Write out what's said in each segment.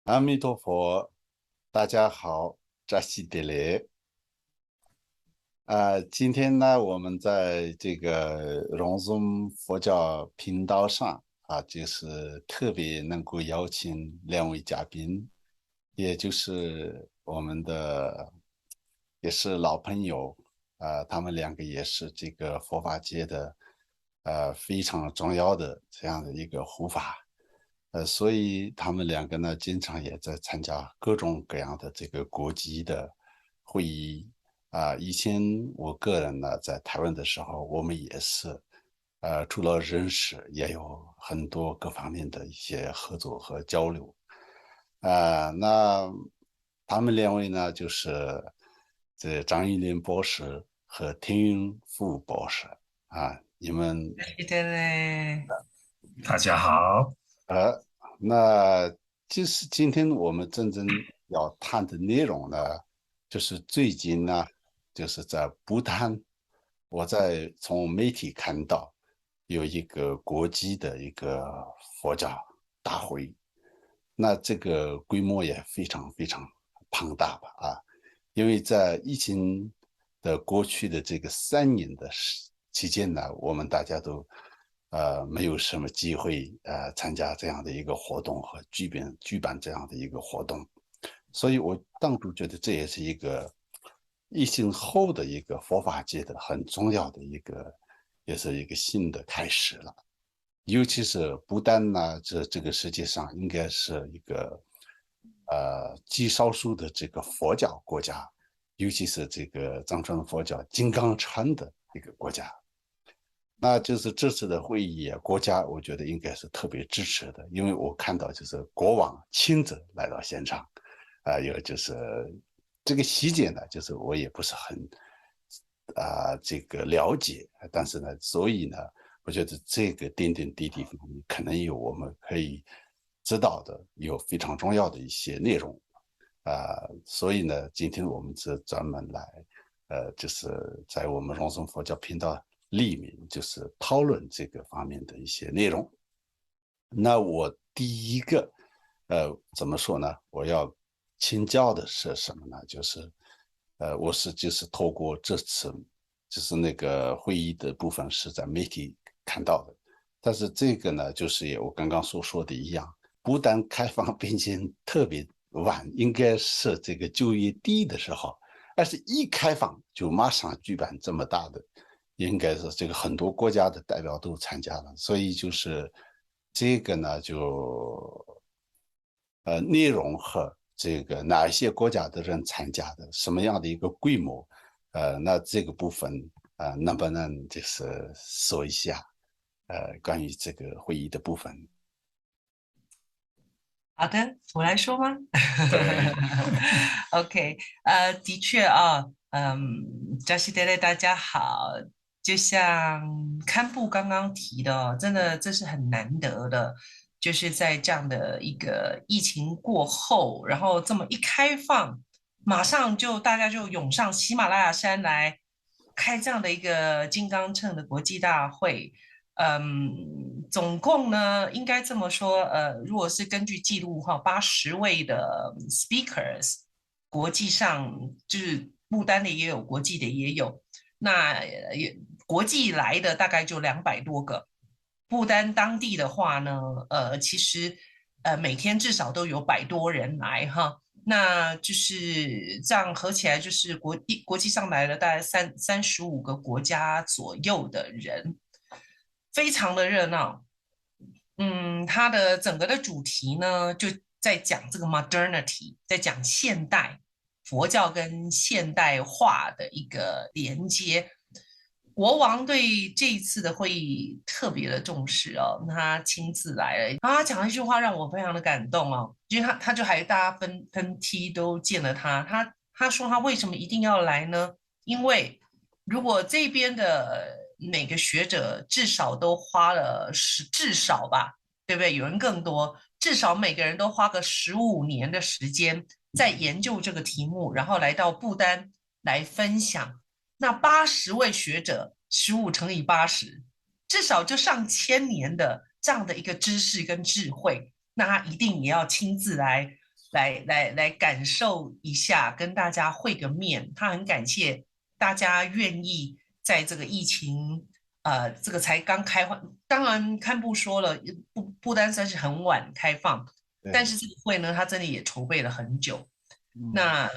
阿弥陀佛，大家好，扎西德勒。今天呢，我们在这个荣宗佛教频道上就是特别能够邀请两位嘉宾，也就是我们的也是老朋友，他们两个也是这个佛法界的非常重要的这样的一个护法。所以他们两个呢，经常也在参加各种各样的这个国际的会议。以前我个人呢，在台湾的时候，我们也是，除了认识，也有很多各方面的一些合作和交流。那他们两位呢，就是这张玉林博士和田云富博士。你们记得嘞。大家好。呃，那就是今天我们真正要谈的内容呢，就是最近呢，就是在不丹，我从媒体看到有一个国际的一个佛教大会。那这个规模也非常非常庞大吧。因为在疫情的过去的这个3年的期间呢，我们大家都没有什么机会参加这样的一个活动和举办这样的一个活动。所以我当初觉得这也是一个疫情后的一个佛法界的很重要的一个，也是一个新的开始了。尤其是不丹呢，这个世界上应该是一个极少数的这个佛教国家，尤其是这个藏传佛教金刚川的一个国家。那就是这次的会议国家我觉得应该是特别支持的，因为我看到就是国王亲自来到现场。有就是这个细节呢，就是我也不是很这个了解。但是呢，所以呢，我觉得这个点点滴滴方面可能有我们可以知道的，有非常重要的一些内容。所以呢，今天我们是专门来，就是在我们荣松佛教频道里面，就是讨论这个方面的一些内容。那我第一个，怎么说呢？我要请教的是什么呢？就是，我就是透过这次，就是那个会议的部分是在媒体看到的。但是这个呢，就是也我刚刚所说的一样，不但开放边境特别晚，应该是这个9月底的时候，而是一开放就马上举办这么大的，应该是这个很多国家的代表都参加了。所以就是这个呢，就内容和这个哪一些国家的人参加的，什么样的一个规模。那这个部分能不能就是说一下关于这个会议的部分？好的，我来说吗 对。？OK，的确啊，扎西德勒，大家好。就像堪布刚刚提的哦，真的这是很难得的，就是在这样的一个疫情过后，然后这么一开放，马上就大家就涌上喜马拉雅山来开这样的一个金刚乘的国际大会。总共呢，应该这么说，如果是根据记录哈，80位的 speakers，国际上就是不丹的也有，国际的也有，那也国际来的大概就200多个，不丹当地的话呢，其实每天至少都有100多人来哈。那就是这样合起来，就是国际上来了大概35个国家左右的人，非常的热闹。它的整个的主题呢，就在讲这个 modernity，在讲现代佛教跟现代化的一个连接。国王对这一次的会议特别的重视哦，他亲自来了，然后他讲了一句话让我非常的感动哦，因为他就还大家分梯都见了他，他说他为什么一定要来呢？因为如果这边的每个学者至少都花了至少吧，对不对？有人更多，至少每个人都花个15年的时间在研究这个题目，然后来到不丹来分享。那80位学者，15乘以80，至少就上千年的这样的一个知识跟智慧，那他一定也要亲自来。来感受一下，跟大家会个面。他很感谢大家愿意在这个疫情，这个才刚开放。当然，堪布说了，不单算是很晚开放，但对，是这个会呢，他真的也筹备了很久。嗯，那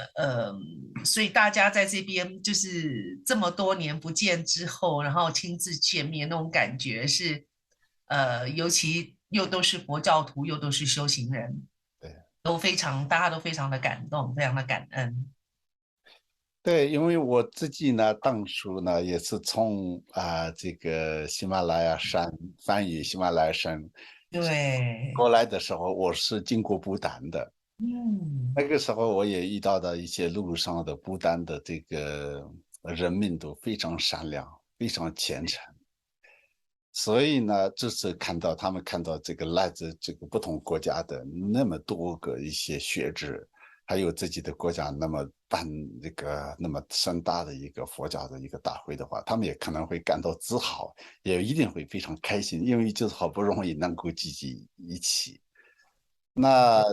所以大家在这边就是这么多年不见之后，然后亲自见面那种感觉是，尤其又都是佛教徒，又都是修行人，对。大家都非常的感动，非常的感恩。对，因为我自己呢，当初呢也是从这个喜马拉雅山翻译喜马拉雅山对，过来的时候，我是经过不丹的。嗯，那个时候我也遇到的一些路上的不丹的这个人民都非常善良，非常虔诚。所以呢，这次他们看到这个来自这个不同国家的那么多个一些学者，还有自己的国家那么办这个那么盛大的一个佛教的一个大会的话，他们也可能会感到自豪，也一定会非常开心，因为就是好不容易能够聚集一起。那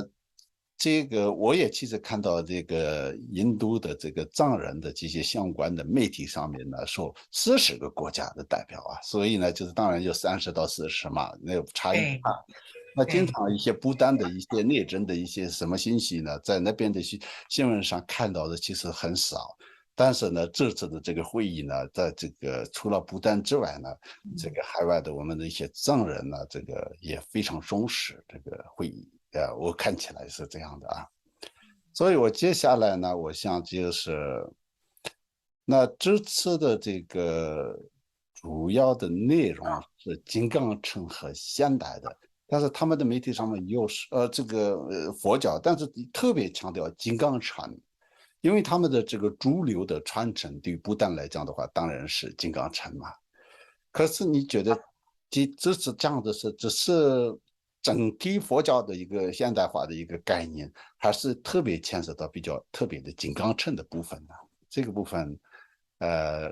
这个我也其实看到这个印度的这个藏人的这些相关的媒体上面呢，说40个国家的代表啊，所以呢，就是当然就30到40嘛，那差异不对大。那经对，常一些不丹的一些内政的一些什么信息呢，在那边的新闻上看到的其实很少。但是呢，这次的这个会议呢，在这个除了不丹之外呢，这个海外的我们的一些藏人呢，这个也非常重视这个会议。我看起来是这样的啊。所以我接下来呢，我想就是那这次的这个主要的内容是金刚乘和现代的，但是他们的媒体上面又是这个佛教，但是特别强调金刚乘，因为他们的这个主流的传承对不丹来讲的话，当然是金刚乘嘛。可是你觉得这是这样的是只是整体佛教的一个现代化的一个概念，还是特别牵涉到比较特别的金刚乘的部分呢？这个部分，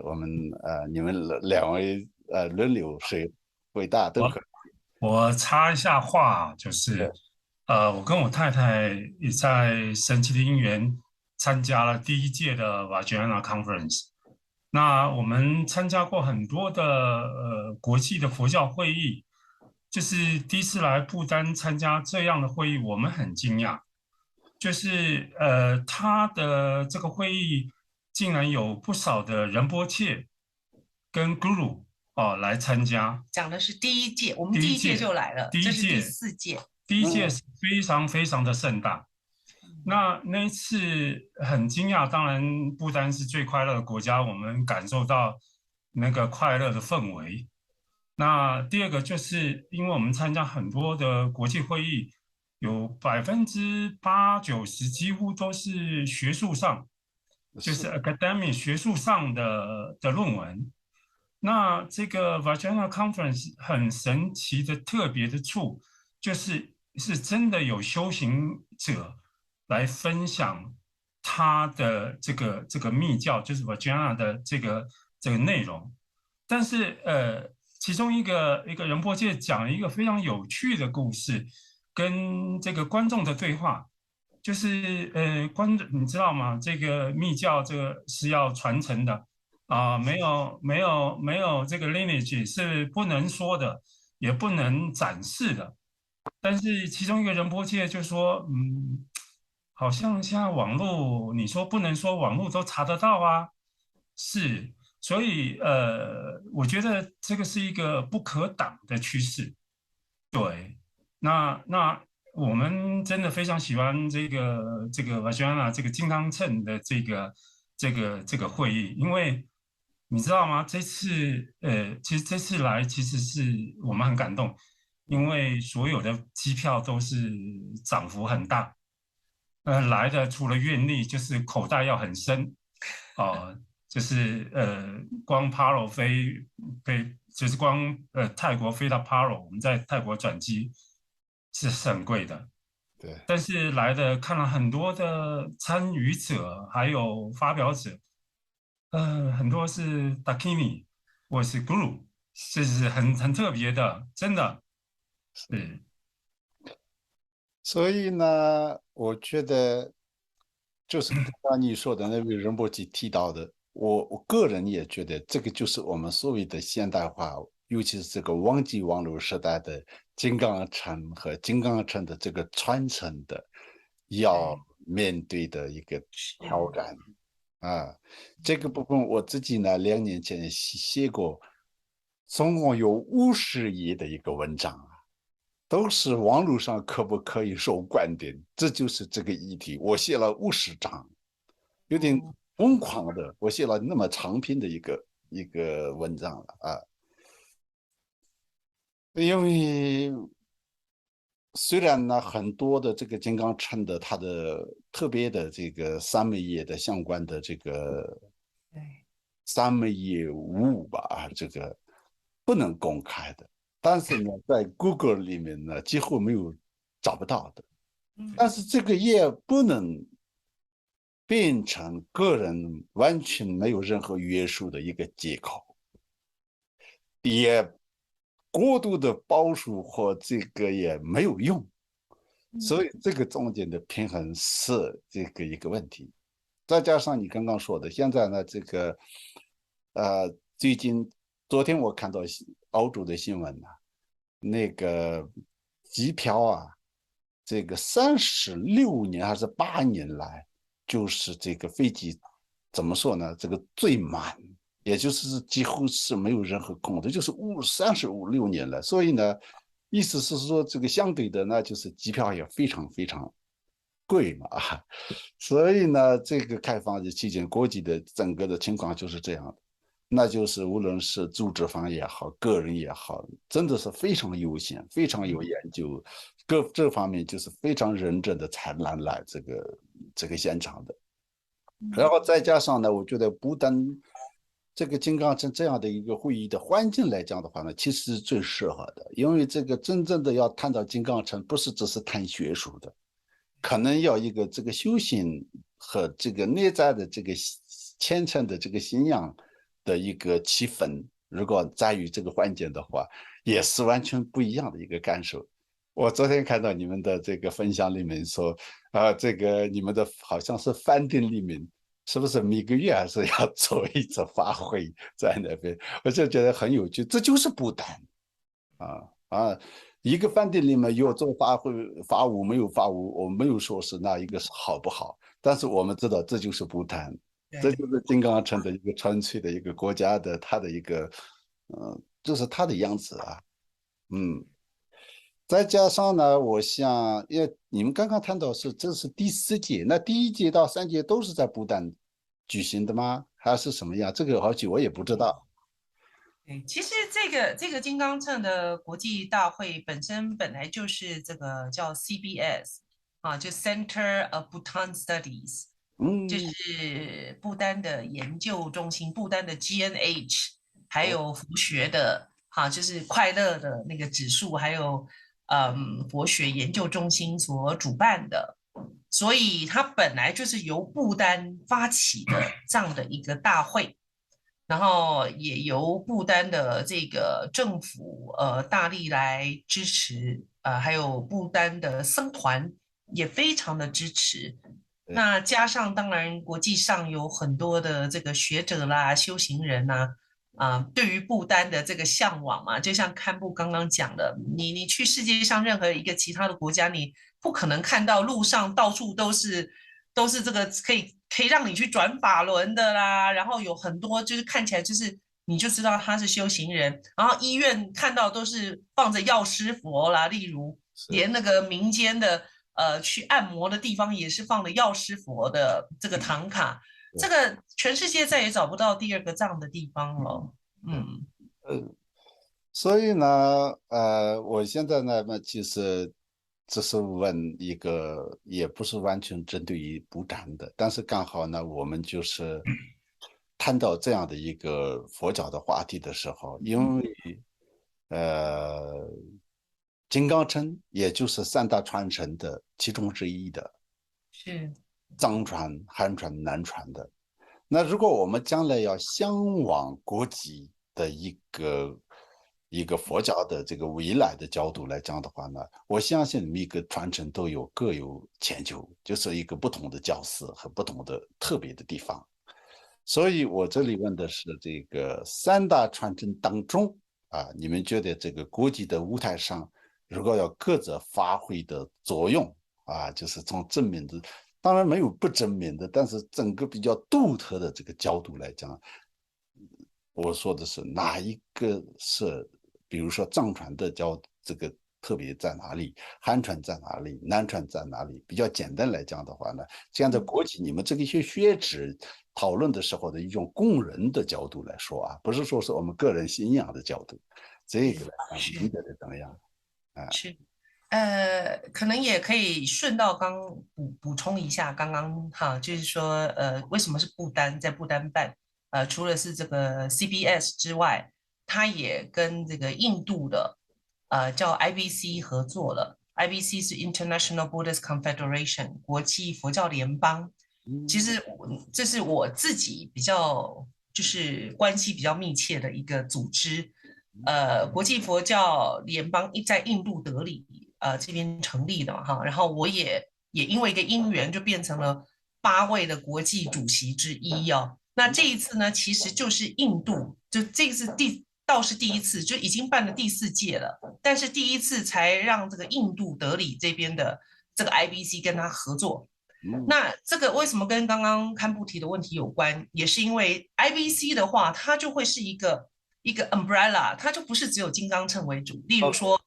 我们你们2位轮流谁回答都可我我插一下话，就是我跟我太太也在神奇的因缘参加了第一届的 Vajrayana Conference。那我们参加过很多的国际的佛教会议，就是第一次来不丹参加这样的会议，我们很惊讶。就是他的这个会议竟然有不少的仁波切跟 Guru 来参加。讲的是第一届，我们第一第一届就届，来了，第这是第一届，4届。第一届嗯，是非常非常的盛大。那一次很惊讶，当然不丹是最快乐的国家，我们感受到那个快乐的氛围。那第二个就是因为我们参加很多的国际会议，有80%-90%几乎都是学术上，就是 是 academic 学术上的论文。那这个 Vagina Conference 很神奇的特别的处，是真的有修行者来分享他的这个密教，就是 Vagina 的这个内容。但是其中一个仁波切讲了一个非常有趣的故事，跟这个观众的对话，就是观众你知道吗？这个密教这个是要传承的。没有这个 lineage 是不能说的，也不能展示的。但是其中一个仁波切就说，好像现在网络，你说不能说，网络都查得到啊。是，所以我觉得这个是一个不可挡的趋势。对，那我们真的非常喜欢这个 Vajrayana 这个金刚乘的这个会议，因为你知道吗？其实这次来其实是我们很感动，因为所有的机票都是涨幅很大。来的除了愿力，就是口袋要很深，就是光 Paro 就是光泰国飞到 Paro，我们在泰国转机是很贵的。对。但是来的看了很多的参与者，还有发表者，很多是 Dakini 或是 Guru，这是很特别的，真的是所以呢，我觉得就是刚刚你说的那位仁波齐提到的，我个人也觉得这个就是我们所谓的现代化，尤其是这个网际网络时代的金刚乘和金刚乘的这个传承的要对，面对的一个挑是，战啊。这个部分我自己呢2年前写过，总共有50页的一个文章啊。都是网络上可不可以说观点，这就是这个议题。我写了50章，有点哦，疯狂的，我写了那么长篇的一个文章了啊。因为虽然呢，很多的这个金刚乘的它的特别的这个三昧业的相关的这个对，三昧业务吧，这个不能公开的，但是呢，在 Google 里面呢，几乎没有找不到的。但嗯，是这个也不能变成个人完全没有任何约束的一个借口，也过度的包束或这个也没有用，嗯，所以这个中间的平衡是这个一个问题。再加上你刚刚说的，现在呢，这个最近昨天我看到欧洲的新闻呢，那个机票啊，这个36年还是8年来，就是这个飞机怎么说呢？这个最满，也就是几乎是没有任何空的，就是35、36年了。所以呢，意思是说，这个相对的，那就是机票也非常非常贵嘛啊。所以呢，这个开放的期间，国际的整个的情况就是这样的。那就是无论是组织方也好，个人也好，真的是非常悠闲，非常有研究，各这方面就是非常认真的才能来这个现场的。然嗯，后再加上呢，我觉得不但这个金刚城这样的一个会议的环境来讲的话呢，其实是最适合的，因为这个真正的要谈到金刚城，不是只是谈学术的，可能要一个这个修行和这个内在的这个虔诚的这个信仰的一个气氛，如果在于这个环境的话，也是完全不一样的一个感受。我昨天看到你们的这个分享里面说，这个你们的好像是饭店里面，是不是每个月还是要做一次法会在那边？我就觉得很有趣，这就是不丹。一个饭店里面有做法会法务没有法务，我没有说是那一个是好不好，但是我们知道这就是不丹，这对，就是金刚城的一个纯粹的一个国家的它的一个，就是它的样子啊。嗯。再加上呢，我想，因为你们刚刚谈到这是第4届，那第1届到3届都是在不丹举行的吗？还是什么样？这个好久我也不知道。对，其实这个金刚秤的国际大会本来就是这个叫 CBS 啊，就 Center of Bhutan Studies，就嗯。是不丹的研究中心，不丹的 GNH，还哦。有佛学的哈、就是快乐的那个指数，还有佛学研究中心所主办的，所以它本来就是由不丹发起的这样的一个大会。然后也由不丹的这个政府大力来支持，还有不丹的僧团也非常的支持。对。那加上当然国际上有很多的这个学者啦、修行人呐、对于不丹的这个向往嘛，就像堪布刚刚讲的，你去世界上任何一个其他的国家，你不可能看到路上到处都是这个可以让你去转法轮的啦，然后有很多就是看起来就是你就知道他是修行人，然后医院看到都是放着药师佛啦，例如是。连那个民间的去按摩的地方也是放的药师佛的这个唐卡，这对。个全世界再也找不到第二个这样的地方了。对。嗯，所以呢，我现在呢，其实只是问一个，也不是完全针对于不丹的，但是刚好呢，我们就是谈到这样的一个佛教的话题的时候，因为呃，金刚乘也就是三大传承的其中之一的是，藏传、汉传、南传的。那如果我们将来要向往国际的一个佛教的这个未来的角度来讲的话呢，我相信每个传承都各有千秋，就是一个不同的角色和不同的特别的地方。所以我这里问的是这个三大传承当中你们觉得这个国际的舞台上，如果要各自发挥的作用就是从正面的，当然没有不正面的，但是整个比较独特的这个角度来讲，我说的是哪一个是，比如说藏传的这个特别在哪里，汉传在哪里，南传在哪里？比较简单来讲的话呢，这样的国际你们这个一些学者讨论的时候的一种共人的角度来说不是说是我们个人信仰的角度，这个来讲，你觉得怎么样？是，可能也可以顺道补充一下，刚刚就是说，为什么是不丹在不丹办？除了是这个 CBS 之外，它也跟这个印度的叫 IBC 合作了。IBC 是 International Buddhist Confederation 国际佛教联邦。其实这是我自己比较就是关系比较密切的一个组织。国际佛教联邦在印度德里这边成立的嘛哈，然后我也因为一个因缘就变成了8位的国际主席之一哦。那这一次呢，其实就是印度，就这次倒是第一次，就已经办了第4届了，但是第一次才让这个印度德里这边的这个 IBC 跟他合作。那这个为什么跟刚刚堪布提的问题有关？也是因为 IBC 的话，它就会是一个 umbrella， 它就不是只有金刚乘为主。例如说，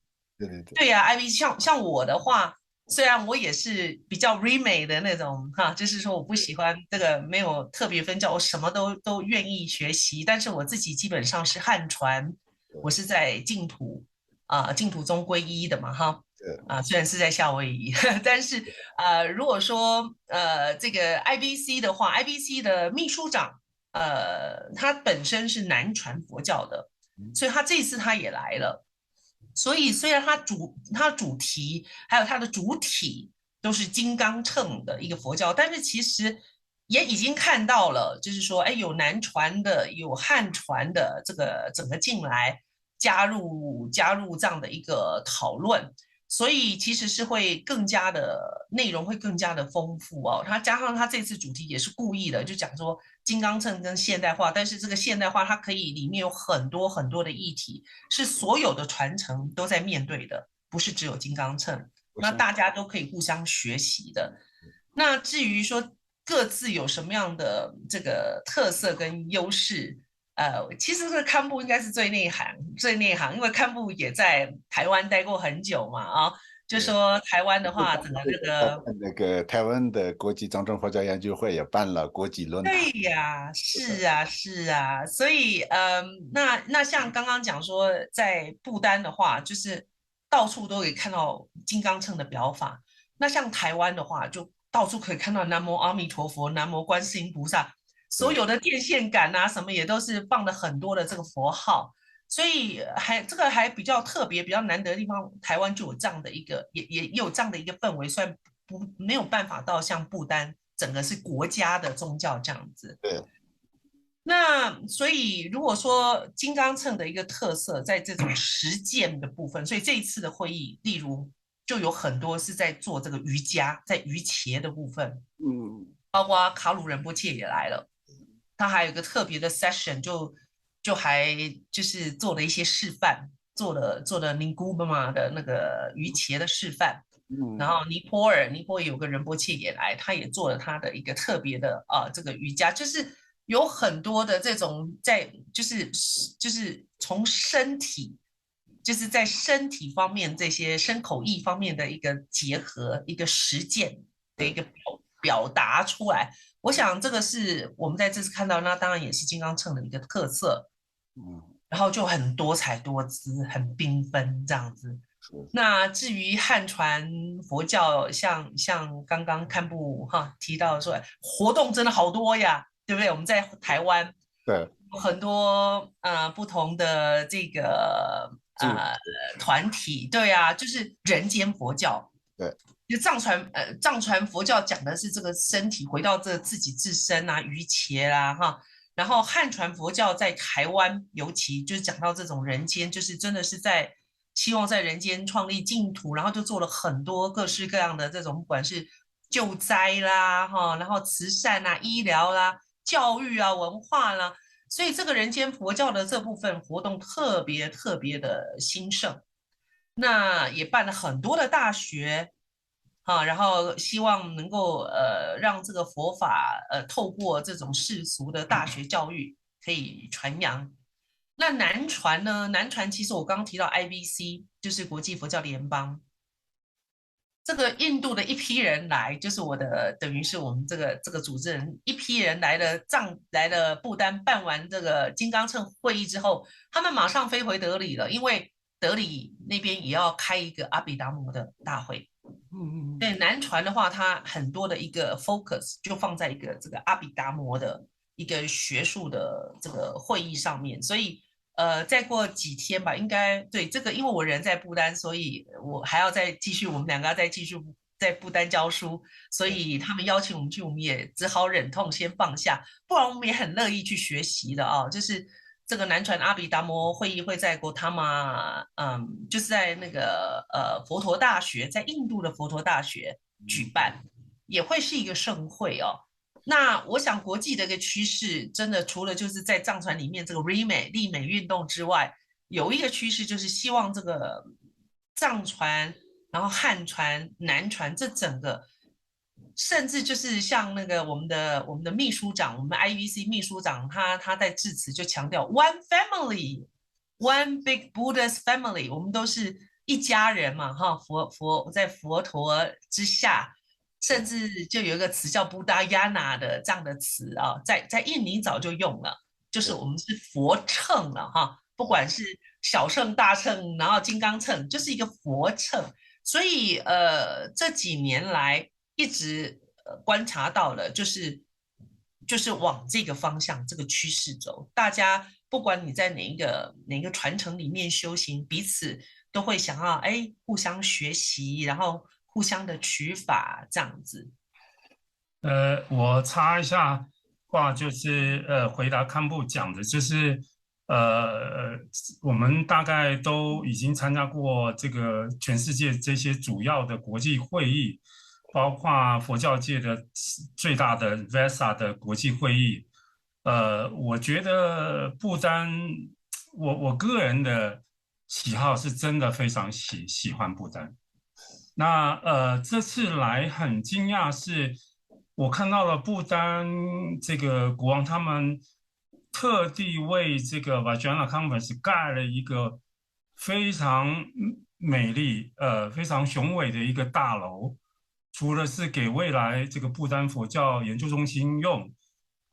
对呀，IBC 像我的话，虽然我也是比较 remake 的那种就是说我不喜欢这个没有特别分教，我什么都愿意学习，但是我自己基本上是汉传，我是在净土中皈依的嘛哈。虽然是在夏威夷，但是如果说这个 IBC 的话，IBC 的秘书长他本身是南传佛教的，所以他这次他也来了。所以虽然他主题还有他的主体都是金刚乘的一个佛教，但是其实也已经看到了，就是说，有南传的，有汉传的，这个整个进来加入这样的一个讨论。所以其实是会更加的内容会更加的丰富哦。它加上它这次主题也是故意的，就讲说金刚乘跟现代化，但是这个现代化它可以里面有很多很多的议题，是所有的传承都在面对的，不是只有金刚乘。那大家都可以互相学习的。那至于说各自有什么样的这个特色跟优势，其实这个堪布应该是最内行，因为堪布也在台湾待过很久嘛就说台湾的话，整个那个台湾的国际藏传佛教研究会也办了国际论坛。对呀，是啊，所以那像刚刚讲说，在不丹的话，就是到处都可以看到金刚乘的表法。那像台湾的话，就到处可以看到南无阿弥陀佛、南无观世音菩萨。所有的电线杆什么也都是放了很多的这个佛号，所以这个还比较特别、比较难得的地方，台湾就有这样的一个，也有这样的一个氛围，虽然没有办法到像不丹整个是国家的宗教这样子。对。那所以如果说金刚乘的一个特色在这种实践的部分，所以这一次的会议，例如就有很多是在做这个瑜伽，在瑜伽的部分，包括卡鲁仁波切也来了。他还有一个特别的 session， 就还就是做了一些示范，做了尼姑妈的那个瑜伽的示范。然后尼泊尔有个仁波切也来，他也做了他的一个特别的这个瑜伽，就是有很多的这种就是从身体，就是在身体方面这些身口意方面的一个结合，一个实践的一个表达出来。我想这个是我们在这次看到，那当然也是金刚乘的一个特色。然后就很多彩多姿，很缤纷这样子。那至于汉传佛教，像刚刚堪布提到说，活动真的好多呀，对不对？我们在台湾对很多不同的这个团体，对啊，就是人间佛教。对，就藏传佛教讲的是这个身体回到这自己自身瑜伽啦然后汉传佛教在台湾，尤其就是讲到这种人间，就是真的是在希望在人间创立净土，然后就做了很多各式各样的这种，不管是救灾啦，哈，然后慈善啊、医疗啦、教育啊、文化啦，所以这个人间佛教的这部分活动特别特别的兴盛。那也办了很多的大学，啊，然后希望能够让这个佛法透过这种世俗的大学教育可以传扬。那南传呢？南传其实我刚刚提到 IBC，就是国际佛教联邦，这个印度的一批人来，就是我的等于是我们这个主持人一批人来了不丹，办完这个金刚乘会议之后，他们马上飞回德里了，因为德里那边也要开一个阿毗达摩的大会。对南传的话，它很多的一个 focus 就放在一个这个阿毗达摩的一个学术的这个会议上面，所以再过几天吧，应该对这个，因为我人在不丹，所以我还要再继续，我们两个要再继续在不丹教书，所以他们邀请我们去，我们也只好忍痛先放下，不然我们也很乐意去学习的啊，就是这个南传阿毗达摩会议会在国他玛，就是在那个佛陀大学，在印度的佛陀大学举办，也会是一个盛会哦。那我想国际的一个趋势，真的除了就是在藏传里面这个立美运动之外，有一个趋势就是希望这个藏传，然后汉传、南传这整个，甚至就是像那个我们的秘书长，我们 IVC 秘书长他在致辞就强调 One Family。One Big Buddha's Family，我们都是一家人嘛，哈，在佛陀之下，甚至就有一个词叫布达亚那的这样的词啊，在印尼早就用了，就是我们是佛乘了哈，不管是小乘、大乘，然后金刚乘，就是一个佛乘。所以这几年来一直观察到了，就是往这个方向、这个趋势走。大家不管你在哪一个传承里面修行，彼此都会想要互相学习，然后互相的取法这样子。我插一下话，就是回答堪布讲的，就是我们大概都已经参加过这个全世界这些主要的国际会议，包括佛教界的最大的 VESA 的国际会议。我觉得不丹，我个人的喜好是真的非常喜欢不丹。那这次来很惊讶是，我看到了不丹这个国王他们特地为这个 Vajrayana Conference 盖了一个非常美丽、非常雄伟的一个大楼，除了是给未来这个不丹佛教研究中心用，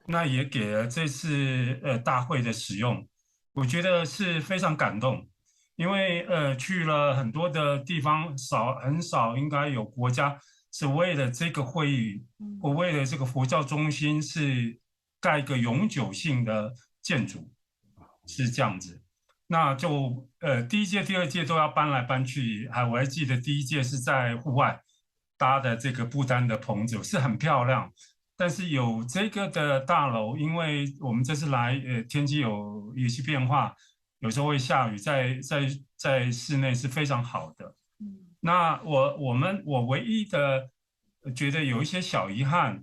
那也给了这次大会的使用，我觉得是非常感动。因为去了很多的地方，很少应该有国家是为了这个会议或为了这个佛教中心是盖一个永久性的建筑，是这样子。那就第一届、第二届都要搬来搬去，我还记得第一届是在户外搭的这个不丹的棚子，是很漂亮。但是有这个的大楼，因为我们这次来天气有一些变化。有时候会下雨，在室内是非常好的。那我唯一的觉得有一些小遗憾，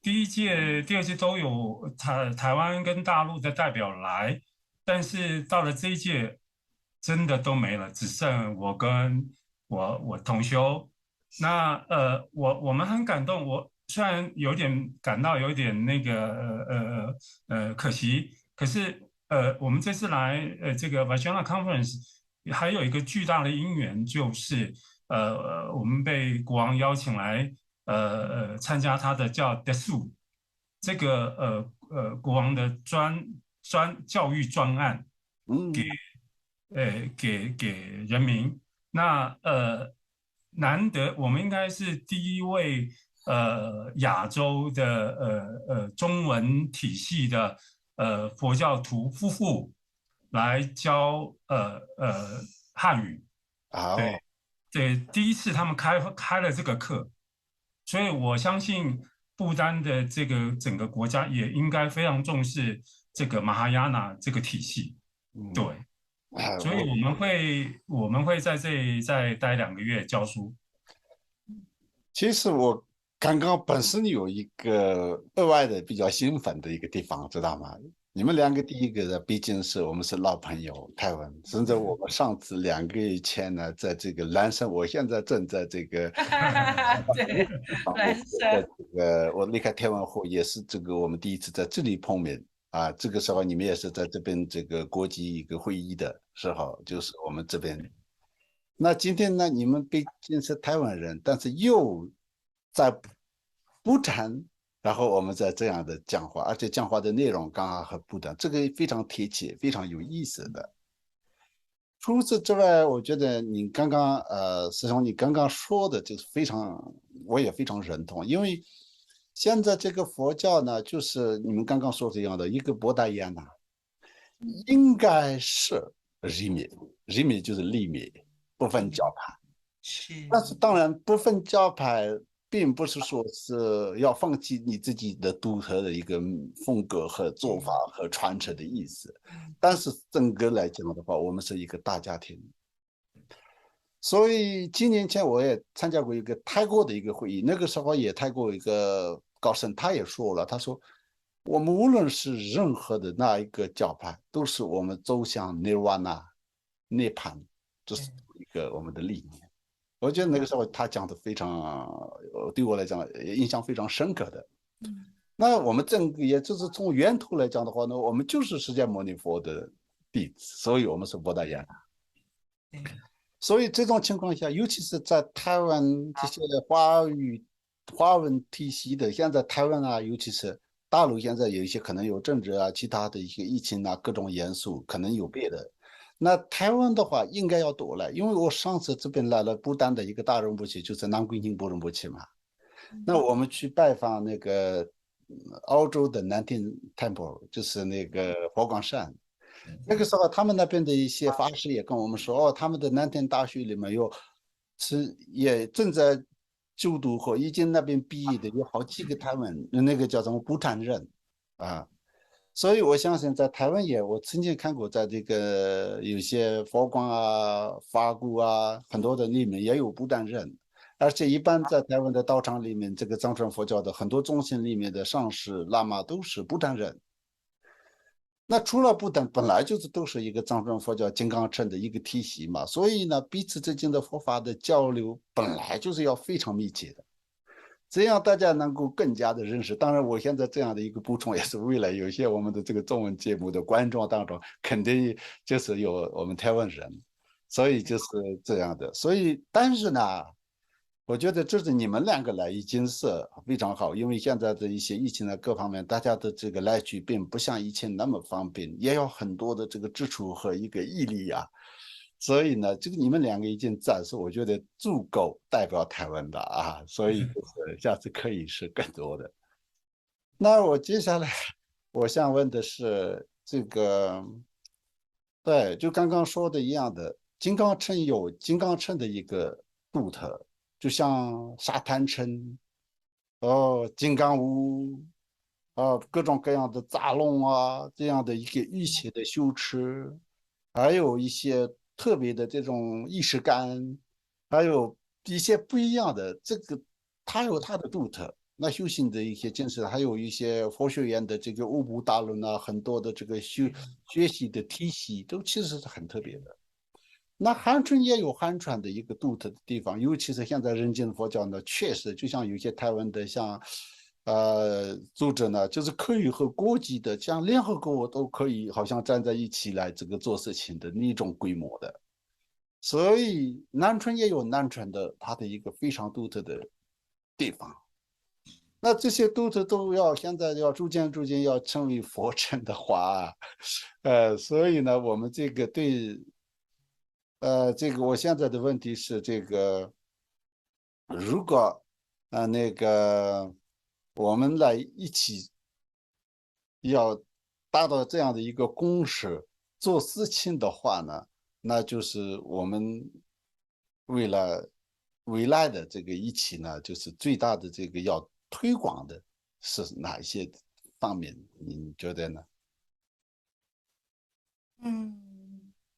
第一届、第二届都有台湾跟大陆的代表来，但是到了这一届真的都没了，只剩我跟我同修。那我们很感动，我虽然有点感到有点那个可惜，可是。我们这次来这个 Vajrayana Conference 还有一个巨大的因缘，就是我们被国王邀请来参加他的叫 DESU 这个国王的教育专案，给人民。那难得我们应该是第一位亚洲的中文体系的。佛教徒夫妇来教汉语，对，第一次他们开了这个课，所以我相信不丹的这个整个国家也应该非常重视这个马哈亚纳这个体系。对，所以我们会在这里再待2个月教书。其实我刚刚本身有一个额外的比较兴奋的一个地方，知道吗？你们两个第一个呢，毕竟是我们是老朋友，台湾，甚至我们上次2个月前呢，在这个蓝山，我现在正在这个对，蓝山，我离开台湾后也是这个我们第一次在这里碰面啊，这个时候你们也是在这边这个国际一个会议的时候，就是我们这边。那今天呢，你们毕竟是台湾人，但是又在不谈，然后我们在这样的讲话，而且讲话的内容刚好和不丹，这个非常贴切，非常有意思的。除此之外，我觉得你刚刚师兄你刚刚说的就是非常，我也非常认同，因为现在这个佛教呢，就是你们刚刚说这样的一个博大严呐，应该是日灭，日灭就是立灭，不分教派。是，但是当然，不分教派，并不是说是要放弃你自己的独特的一个风格和做法和传承的意思。但是整个来讲的话，我们是一个大家庭。所以几年前我也参加过一个泰国的一个会议，那个时候也泰国一个高僧他也说了，他说我们无论是任何的那一个教派，都是我们走向nirvana涅槃，这是一个我们的理念。我觉得那个时候他讲的非常，对我来讲印象非常深刻的。那我们整个也就是从源头来讲的话呢，我们就是释迦牟尼佛的弟子，所以我们是博大严呐。所以这种情况下，尤其是在台湾这些华文体系的，现在台湾啊，尤其是大陆，现在有一些可能有政治啊、其他的一些疫情啊、各种因素，可能有别的。那台湾的话，应该要多来，因为我上次这边来了不丹的一个大仁波切，就是南归宁波仁波切嘛。那我们去拜访那个澳洲的南天 Temple， 就是那个佛光山。那个时候，他们那边的一些法师也跟我们说，哦，他们的南天大学里面也正在就读或已经那边毕业的有好几个台湾那个叫什么不丹人啊。所以我相信在台湾我曾经看过，在这个有些佛光啊、法鼓啊，很多的里面也有不丹人，而且一般在台湾的道场里面，这个藏传佛教的很多宗亲里面的上师、喇嘛都是不丹人。那除了不丹，本来都是一个藏传佛教金刚乘的一个体系嘛，所以呢，彼此之间的佛法的交流本来就是要非常密切的。这样大家能够更加的认识。当然，我现在这样的一个补充，也是为了有些我们的这个中文节目的观众当中，肯定就是有我们台湾人，所以就是这样的。所以，但是呢，我觉得这是你们两个来已经是非常好，因为现在的一些疫情的各方面，大家的这个来去并不像以前那么方便，也有很多的这个支出和一个毅力啊。所以呢，这个你们两个已经展示，我觉得足够代表台湾的啊，所以就是下次可以是更多的。那我接下来我想问的是这个，对，就刚刚说的一样的，金刚乘有金刚乘的一个独特，就像沙滩乘，金刚舞，各种各样的杂龙啊，这样的一个御邪的修持，还有一些特别的这种仪式感，还有一些不一样的，这个它有它的独特。那修行的一些精神，还有一些佛学院的这个五部大论啊，很多的这个学习的体系，都其实是很特别的。那汉传也有汉传的一个独特的地方，尤其是现在人间佛教呢，确实就像有些台湾的像，组织呢，就是可以和国际的像联合国都可以好像站在一起来这个做事情的那种规模的，所以南传也有南传的它的一个非常独特的地方。那这些独特都要现在要逐渐要成为佛尘的话，所以呢，我们这个对。这个我现在的问题是，这个如果那个我们来一起要达到这样的一个共识做事情的话呢，那就是我们为了未来的这个一起呢，就是最大的这个要推广的是哪一些方面？你觉得呢？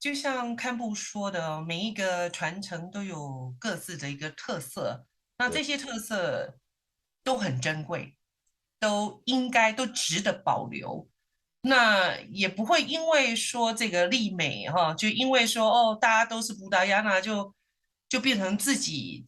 就像堪布说的，每一个传承都有各自的一个特色，那对这些特色都很珍贵，都值得保留。那也不会因为说这个丽美哈，就因为说哦，大家都是布达雅那，就变成自己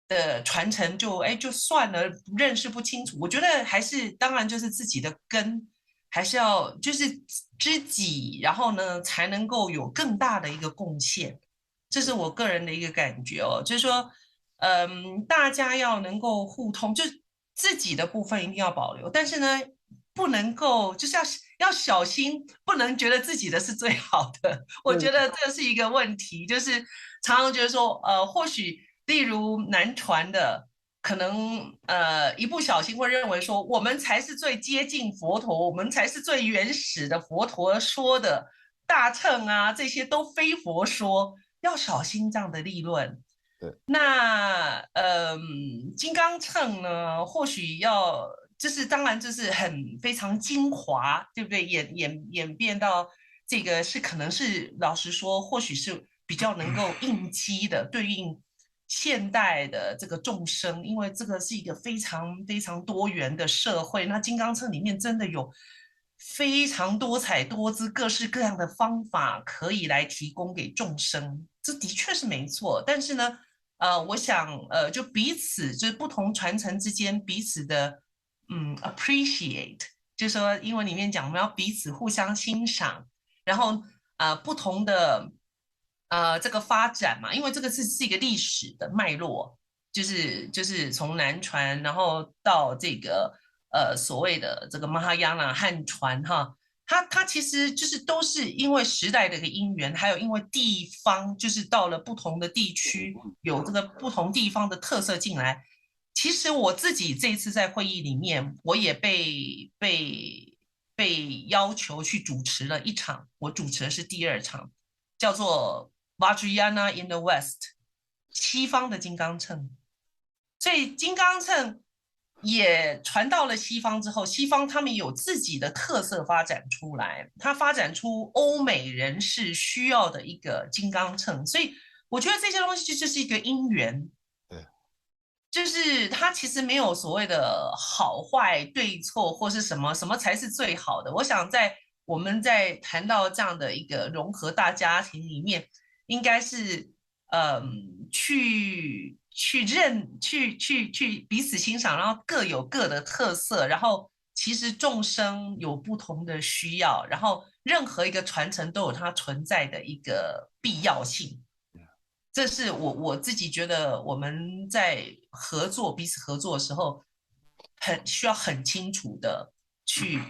的传承就算了，认识不清楚。我觉得还是当然就是自己的根，还是要就是知己，然后呢才能够有更大的一个贡献。这是我个人的一个感觉哦，就是说，大家要能够互通，就自己的部分一定要保留，但是呢，不能够就是要小心，不能觉得自己的是最好的。我觉得这是一个问题，就是常常觉得说，或许例如南传的，可能一不小心会认为说，我们才是最接近佛陀，我们才是最原始的佛陀说的大乘啊，这些都非佛说，要小心这样的立论。对，那金刚秤呢，或许要就是当然就是很非常精华，对不对？演变到这个是可能是老实说，或许是比较能够应机的对应现代的这个众生，因为这个是一个非常非常多元的社会。那金刚秤里面真的有非常多彩多姿、各式各样的方法可以来提供给众生，这的确是没错。但是呢，我想，就彼此就是不同传承之间彼此的appreciate，就是说英文里面讲我们要彼此互相欣赏，然后不同的这个发展嘛，因为这个是一个历史的脉络，就是从南传，然后到这个所谓的这个马哈亚纳汉传哈。它其实就是都是因为时代的一个因缘，还有因为地方，就是到了不同的地区，有这个不同地方的特色进来。其实我自己这一次在会议里面，我也被要求去主持了一场，我主持的是第二场，叫做 Vajrayana in the West， 西方的金刚秤。所以金刚秤也传到了西方之后，西方他们有自己的特色发展出来，它发展出欧美人士需要的一个金刚秤，所以我觉得这些东西就是一个因缘，对，就是它其实没有所谓的好坏对错或是什么什么才是最好的。我想我们在谈到这样的一个融合大家庭里面，应该是去彼此欣赏，然后各有各的特色，然后其实众生有不同的需要，然后任何一个传承都有它存在的一个必要性。这是我自己觉得我们在彼此合作的时候，需要很清楚的去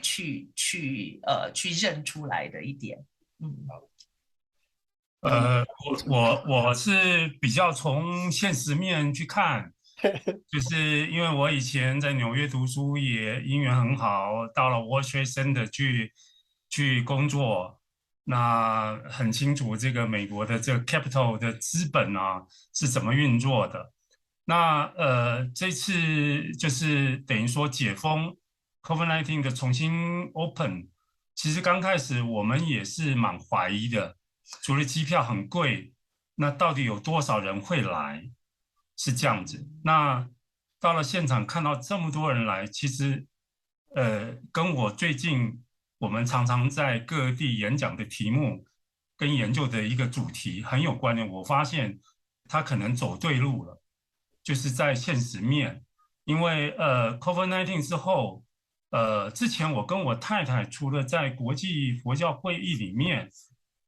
认出来的一点。我是比较从现实面去看，就是因为我以前在纽约读书，也姻缘很好，到了 World Trade Center 去工作，那很清楚这个美国的这个 capital 的资本啊是怎么运作的。那这次就是等于说解封 COVID-19 的重新 open，其实刚开始我们也是蛮怀疑的。除了机票很贵，那到底有多少人会来？是这样子。那到了现场看到这么多人来，其实跟我最近我们常常在各地演讲的题目跟研究的一个主题很有关联。我发现他可能走对路了，就是在现实面，因为COVID-19 之后。之前我跟我太太除了在国际佛教会议里面，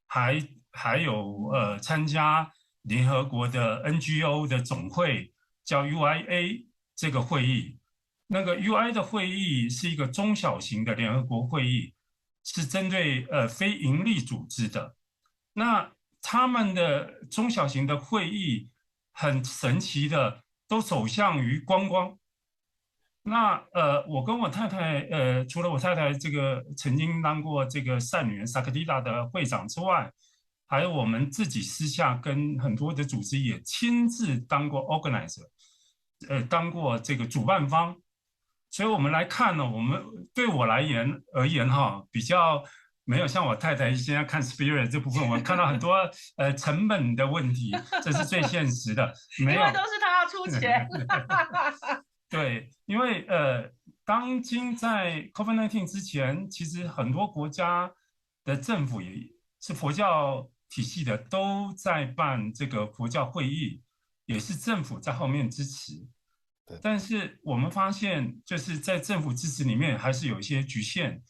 还有参加联合国的 NGO 的总会叫 UIA 这个会议，那个 UI 的会议是一个中小型的联合国会议，是针对非营利组织的。那他们的中小型的会议很神奇的都走向于观光。那我跟我太太除了我太太这个曾经当过这个善女人萨克蒂达的会长之外，还有我们自己私下跟很多的组织也亲自当过 organizer，当过这个主办方，所以我们来看呢，对我而言哈，比较没有像我太太现在看 Spirit 这部分，我看到很多成本的问题，这是最现实的，没有，因为都是他要出钱。对，因为当今在 COVID-19 之前，其实很多国家的政府也是佛教体系的，都在办这个佛教会议，也是政府在后面支持。对，但是我们发现，就是在政府支持里面，还是有一些局限，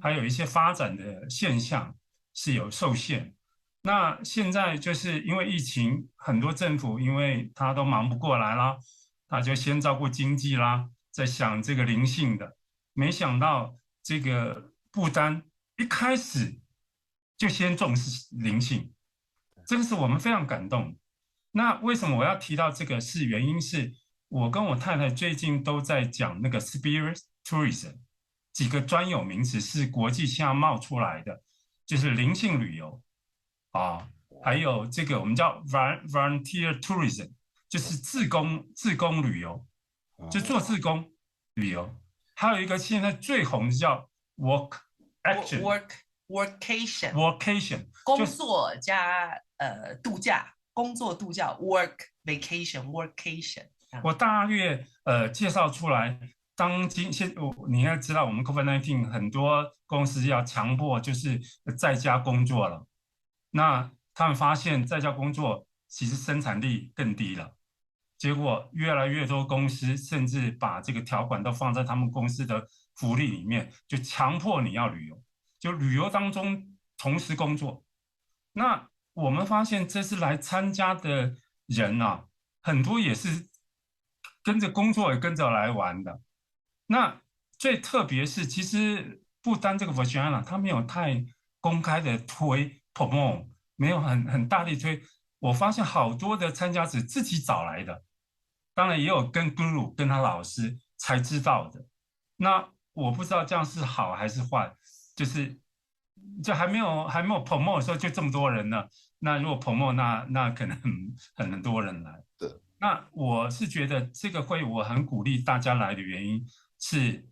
还有一些发展的现象是有受限。那现在就是因为疫情，很多政府因为他都忙不过来啦，他就先照顾经济啦，在想这个灵性的，没想到这个不丹一开始就先重视灵性，这个是我们非常感动。那为什么我要提到这个？原因是我跟我太太最近都在讲那个 spirit tourism 几个专有名词是国际下冒出来的，就是灵性旅游啊，还有这个我们叫 volunteer tourism，就是自工旅游，就做自工旅游。还有一个现在最红的叫 workation， 工作加度假，工作度假 work vacation。我大约介绍出来，你应该知道，我们 COVID-19 很多公司要强迫就是在家工作了，那他们发现在家工作其实生产力更低了，结果越来越多公司甚至把这个条款都放在他们公司的福利里面，就强迫你要旅游，就旅游当中同时工作。那我们发现这次来参加的人啊，很多也是跟着工作也跟着来玩的。那最特别是，其实不单这个 Virginia， 他没有太公开的推 promote， 没有很大力推。我发现好多的参加者自己找来的，当然也有跟 guru 跟他老师才知道的。那我不知道这样是好还是坏，就是就还没有 promote 的时候就这么多人呢。那如果 promote， 那可能很多人来。对，那我是觉得这个会我很鼓励大家来的原因是，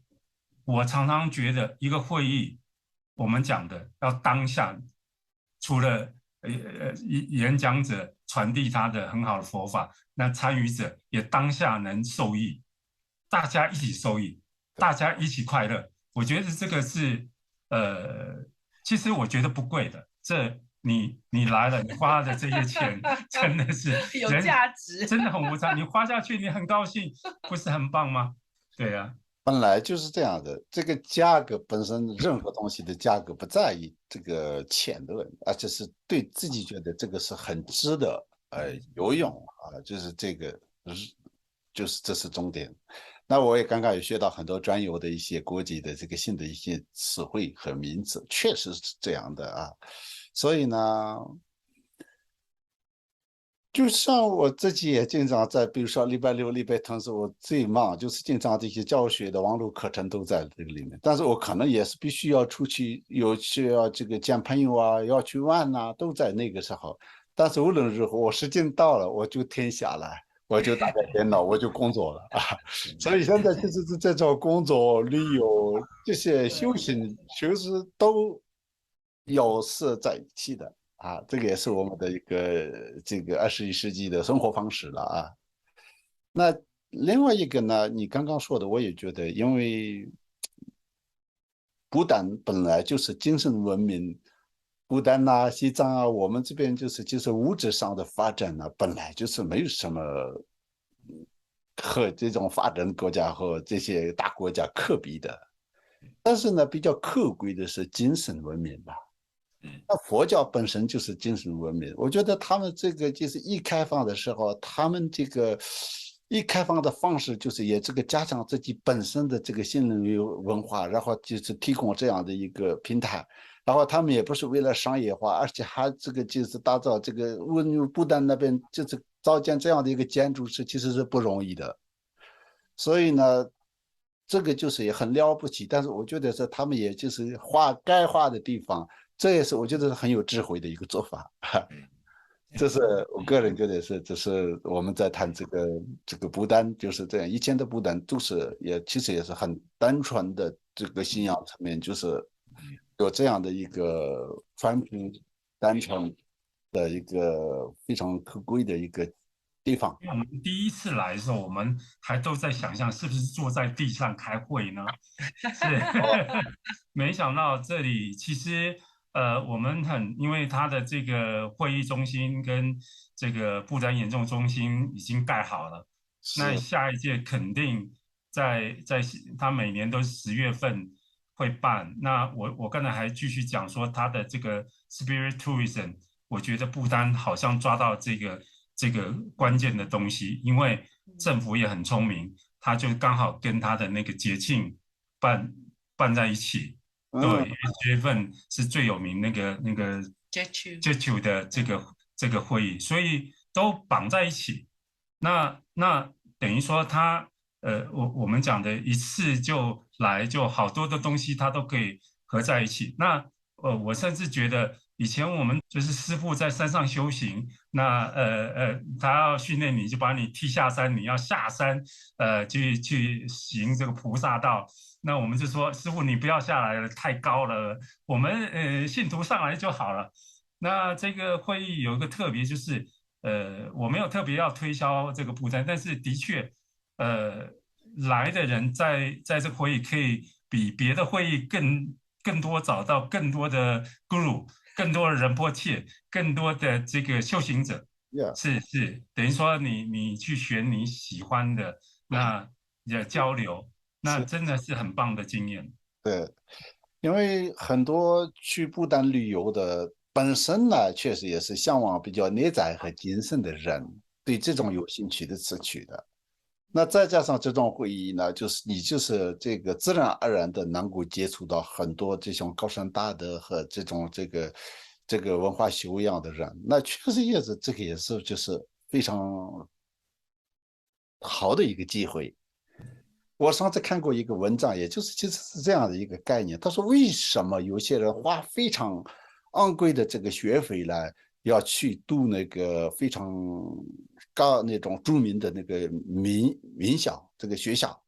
我常常觉得一个会议我们讲的要当下，除了演讲者传递他的很好的佛法，那参与者也当下能受益，大家一起受益，大家一起快乐。我觉得这个是其实我觉得不贵的，你来了，你花的这些钱真的是有价值，真的很无偿。你花下去，你很高兴，不是很棒吗？对呀，本来就是这样的。这个价格本身，任何东西的价格不在意这个钱的问题，而且是对自己觉得这个是很值得游泳啊，就是这个就是这是重点。那我也刚刚也学到很多专有的一些国际的这个新的一些词汇和名词，确实是这样的啊。所以呢，就像我自己也经常在，比如说礼拜六、礼拜天是我最忙，就是经常这些教学的网络课程都在这个里面。但是我可能也是必须要出去，需要这个见朋友啊，要去玩啊，都在那个时候。但是无论如何，我时间到了，我就停下来，我就打开电脑，我就工作了啊。所以现在就是这种工作、旅游这些休闲，其实都要是在一起的。啊，这个也是我们的一个这个21世纪的生活方式了啊。那另外一个呢，你刚刚说的，我也觉得，因为不丹本来就是精神文明，不丹呐、西藏啊，我们这边就是物质上的发展呢，本来就是没有什么和这种发展国家和这些大国家可比的。但是呢，比较可贵的是精神文明吧。那佛教本身就是精神文明，我觉得他们这个就是一开放的时候，他们这个一开放的方式就是也这个加强自己本身的这个心灵文化，然后就是提供这样的一个平台，然后他们也不是为了商业化，而且还这个就是打造这个不丹那边就是造建这样的一个建筑其实是不容易的，所以呢。这个就是也很了不起，但是我觉得是他们也就是画该画的地方，这也是我觉得是很有智慧的一个做法。这是我个人觉得是，这是我们在谈这个不丹就是这样，以前的不丹都是其实也是很单纯的这个信仰层面，就是有这样的一个传统单纯的一个非常可贵的一个地方。因为我们第一次来的时候，我们还都在想象是不是坐在地上开会呢？是，没想到这里其实我们因为它的这个会议中心跟这个不丹严重中心已经盖好了，那是，下一届肯定在它每年都是10月份会办。那我刚才还继续讲说它的这个 spirit tourism，我觉得不丹好像抓到这个关键的东西，因为政府也很聪明，他就刚好跟他的那个节庆办办在一起。对，嗯，因为10月份是最有名那个 JETU 的这个会议，所以都绑在一起。那等于说他我们讲的一次就来就好多的东西，它都可以合在一起。那我甚至觉得以前我们就是师傅在山上修行，那他要训练你就把你踢下山，你要下山去行这个菩萨道。那我们就说师傅你不要下来了，太高了，我们信徒上来就好了。那这个会议有一个特别就是。我没有特别要推销这个布单，但是的确，呃，来的人在这个会议可以比别的会议更多找到更多的 guru，更多的仁波切，更多的这个修行者，yeah，是，等于说你去选你喜欢的，那也交流，那是，真的是很棒的经验。对。因为很多去不丹旅游的本身呢，确实也是向往比较内在和精神的人，对这种有兴趣的词曲的。那再加上这种会议呢，就是你就是这个自然而然的能够接触到很多这种高深大德和这个文化修养的人，那确实也是这个也是就是非常好的一个机会。我上次看过一个文章，也就是其实是这样的一个概念。他说，为什么有些人花非常昂贵的这个学费来要去读那个非常高那种著名的那个名校这个学校？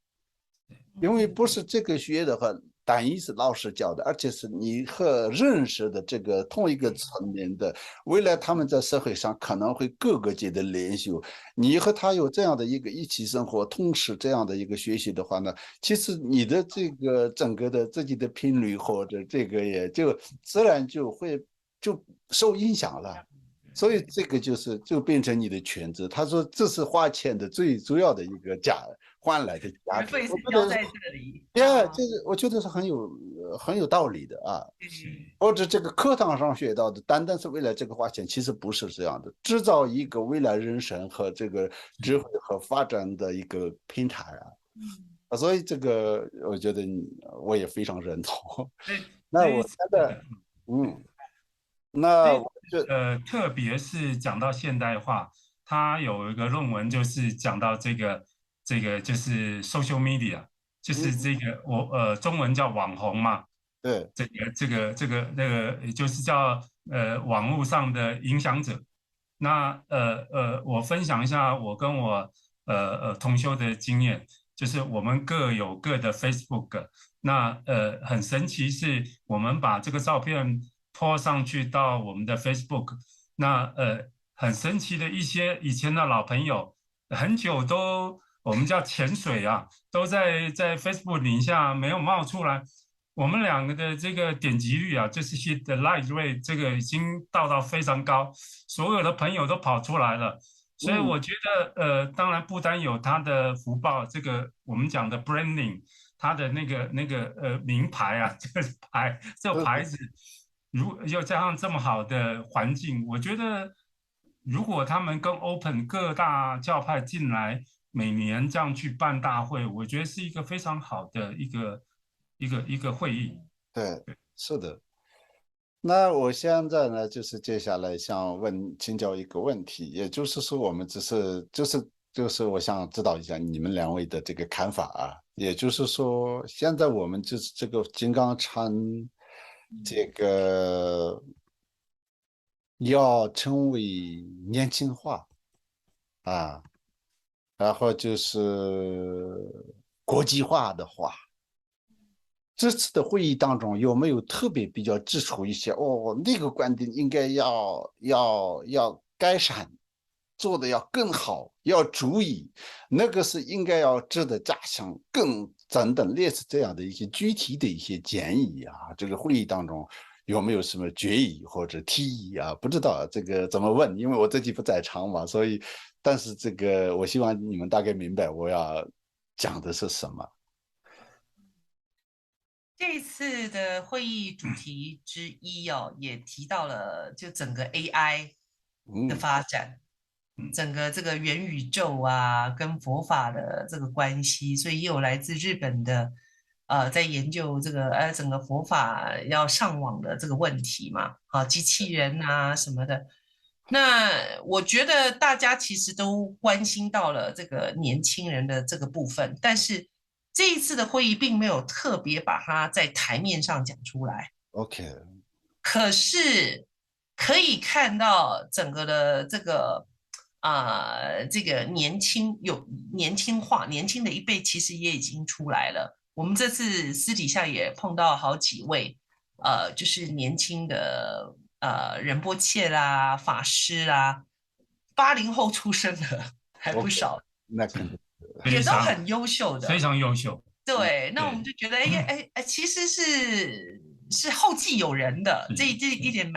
因为不是这个学的话，单一是老师教的，而且是你和认识的这个同一个层面的，未来他们在社会上可能会各个阶的联系。你和他有这样的一个一起生活，同时这样的一个学习的话呢，其实你的这个整个的自己的频率或者这个也就自然就受影响了。所以这个就变成你的全职。他说这是花钱的最主要的一个换来的价值。学费是我觉得是，交在这里这个我觉得是很有道理的啊。嗯或者这个课堂上学到的，单单是为了这个花钱，其实不是这样的。制造一个未来人生和这个智慧和发展的一个平台所以这个我觉得我也非常认同。那我这一次。现在，嗯，那这我就特别是讲到现代化，它有一个论文就是讲到这个就是 social media，就是嗯，这个中文叫网红嘛，对，这个也就是叫网络上的影响者。那我分享一下我跟我同修的经验，就是我们各有各的 Facebook，那很神奇是我们把这个照片 po 上去到我们的 Facebook，那很神奇的一些以前的老朋友，很久都我们叫潜水啊，都在 Facebook 底下没有冒出来。我们两个的这个点击率啊，就是的 like rate 这个已经到非常高，所有的朋友都跑出来了。所以嗯，我觉得，当然不单有它的福报，这个我们讲的 branding，它的那个名牌啊，这个牌子，又加上这么好的环境，我觉得如果他们跟 Open 各大教派进来，每年这样去办大会，我觉得是一个非常好的一个会议。对，是的。那我现在呢，就是接下来想请教一个问题，也就是说，我们只是就是我想知道一下你们两位的这个看法啊。也就是说，现在我们就是这个金刚禅这个要成为年轻化啊，然后就是国际化的话。这次的会议当中有没有特别比较指出一些那个观点应该要改善，做的要更好，要注意，那个是应该要值得加强，更等等类似这样的一些具体的一些建议啊？这个会议当中有没有什么决议或者提议啊？不知道这个怎么问，因为我自己不在场嘛，所以，但是这个我希望你们大概明白我要讲的是什么。这次的会议主题之一哦，也提到了就整个 AI 的发展，整个这个元宇宙啊，跟佛法的这个关系，所以也有来自日本的，在研究这个整个佛法要上网的这个问题嘛，机器人啊什么的。那我觉得大家其实都关心到了这个年轻人的这个部分，但是这一次的会议并没有特别把它在台面上讲出来。OK，可是可以看到整个的这个这个年轻化，年轻的一辈其实也已经出来了。我们这次私底下也碰到好几位，就是年轻的仁波切啦、法师啦，80后出生的还不 OK，少，那肯定也非常都很优秀的。非常优秀。对，那我们对，就觉得，哎，其实是后继有人的，这是一点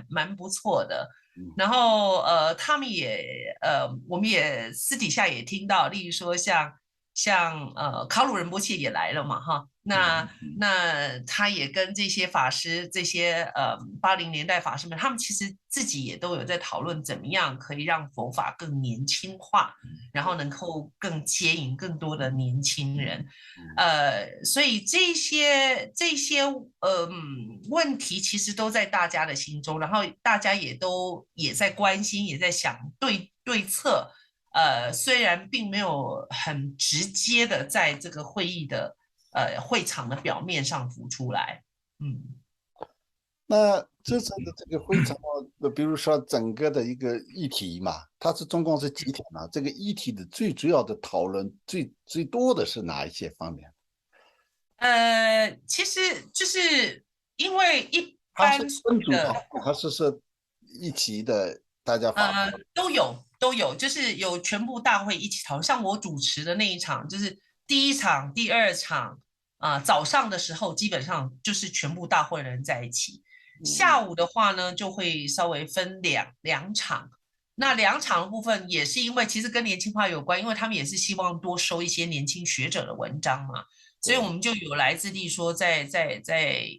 蛮不错的。嗯然后他们我们也私底下也听到，例如说像卡鲁仁波切也来了嘛，哈，那他也跟这些法师，这些80年代法师们，他们其实自己也都有在讨论怎么样可以让佛法更年轻化，然后能够更接引更多的年轻人。所以这些问题其实都在大家的心中，然后大家也在关心，也在想对策。虽然并没有很直接的在这个会议的会场的表面上浮出来。嗯。那这次的这个会场，比如说整个的一个议题嘛，它是总共是几天呢？这个议题的最主要的讨论最多的是哪一些方面？其实就是因为一它是般所分谓的组讨论，还是一起的大家发表？都有，就是有全部大会一起讨论。像我主持的那一场，就是第一场、第二场早上的时候基本上就是全部大会人在一起。下午的话呢，就会稍微分两场。那两场的部分也是因为其实跟年轻化有关，因为他们也是希望多收一些年轻学者的文章嘛，所以我们就有来自例说在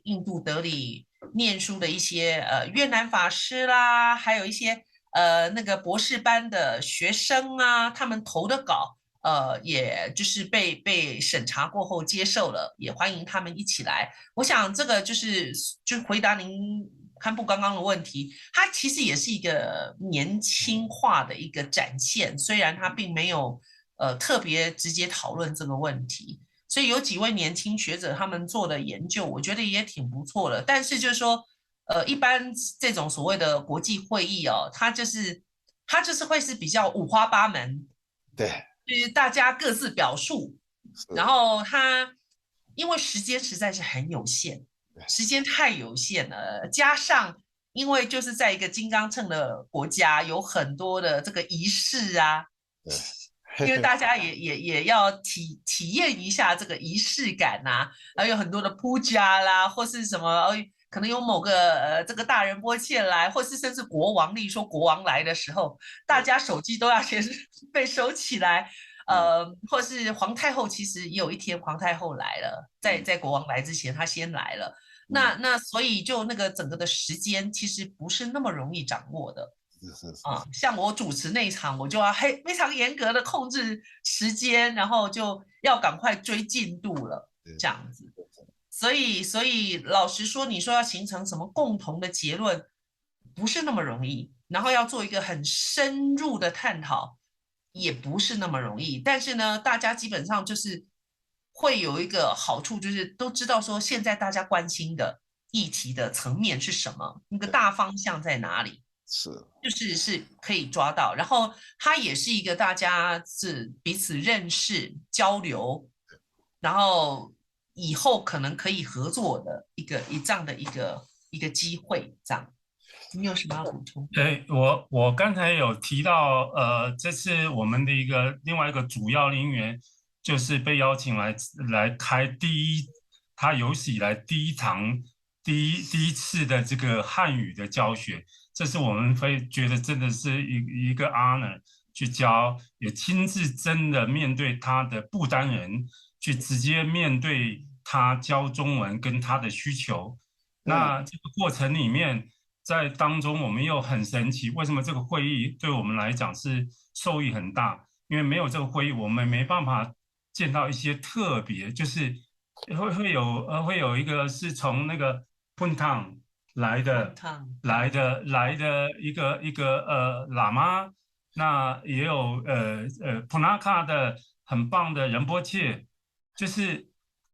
印度德里念书的一些越南法师啦，还有一些那个博士班的学生啊，他们投的稿，也就是被审查过后接受了，也欢迎他们一起来。我想这个就回答您堪布刚刚的问题，它其实也是一个年轻化的一个展现，虽然它并没有特别直接讨论这个问题。所以有几位年轻学者他们做的研究，我觉得也挺不错的。但是就是说，一般这种所谓的国际会议哦，它就是会是比较五花八门，对，就是大家各自表述，然是，后因为时间实在是很有限，对，时间太有限了，加上因为就是在一个金刚秤的国家，有很多的这个仪式啊，对，因为大家也要体验一下这个仪式感呐、还有很多的铺家啦，或是什么，可能有某个这个大仁波切来，或是甚至国王，例如说国王来的时候，大家手机都要先被收起来，或是皇太后，其实也有一天皇太后来了，在国王来之前，她先来了，那所以就那个整个的时间其实不是那么容易掌握的。是，像我主持那一场，我就要非常严格的控制时间，然后就要赶快追进度了，这样子。所以老实说，你说要形成什么共同的结论，不是那么容易。然后要做一个很深入的探讨，也不是那么容易。但是呢，大家基本上就是会有一个好处，就是都知道说现在大家关心的议题的层面是什么，那个大方向在哪里。是，是可以抓到，然后它也是一个大家是彼此认识、交流，然后以后可能可以合作的这样的一个机会，这样。你有什么要补充？对，我刚才有提到，这次我们的另外一个主要的因缘，就是被邀请来开他有史以来第一次的这个汉语的教学，这是我们会觉得真的是一个 honor 去教，也亲自真的面对他的不丹人，去直接面对他教中文跟他的需求。那这个过程里面。在当中，我们又很神奇，为什么这个会议对我们来讲是受益很大？因为没有这个会议，我们没办法见到一些特别，就是会有一个是从那个 Puntang 来的一个喇嘛，那也有普纳卡的很棒的仁波切，就是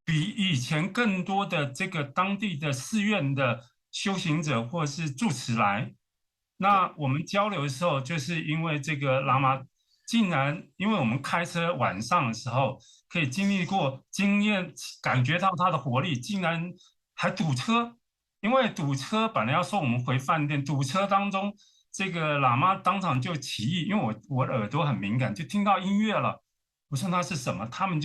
比以前更多的这个当地的寺院的修行者或是住持来。那我们交流的时候，就是因为这个喇嘛竟然，因为我们开车晚上的时候可以经验感觉到他的活力，竟然还堵车。因为堵车本来要送我们回饭店，堵车当中，这个喇嘛当场就起意，因为我耳朵很敏感，就听到音乐了。我说那是什么？他们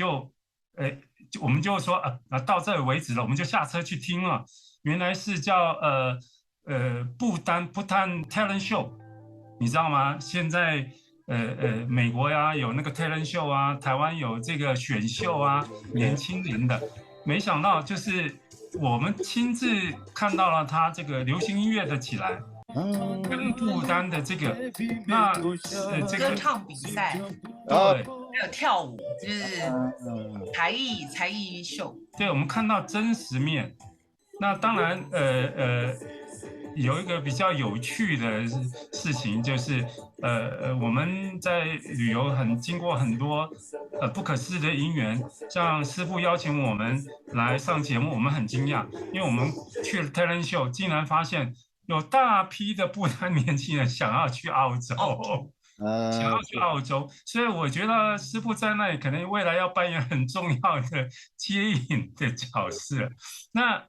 我们就说到这里为止了，我们就下车去听了。原来是叫不丹 talent show， 你知道吗？现在美国呀有那个 talent show 啊，台湾有这个选秀啊，年轻人的，没想到就是我们亲自看到了他这个流行音乐的起来。跟不丹的这个，那这个歌唱比赛，对，还有跳舞，就是才艺秀。对，我们看到真实面。那当然，有一个比较有趣的事情，就是我们在旅游经过很多不可思议的因缘，像师父邀请我们来上节目，我们很惊讶，因为我们去了 talent show， 竟然发现有大批的不丹年轻人想要去澳洲。想要去澳洲，所以我觉得师父在那里可能未来要扮演很重要的接引的角色。那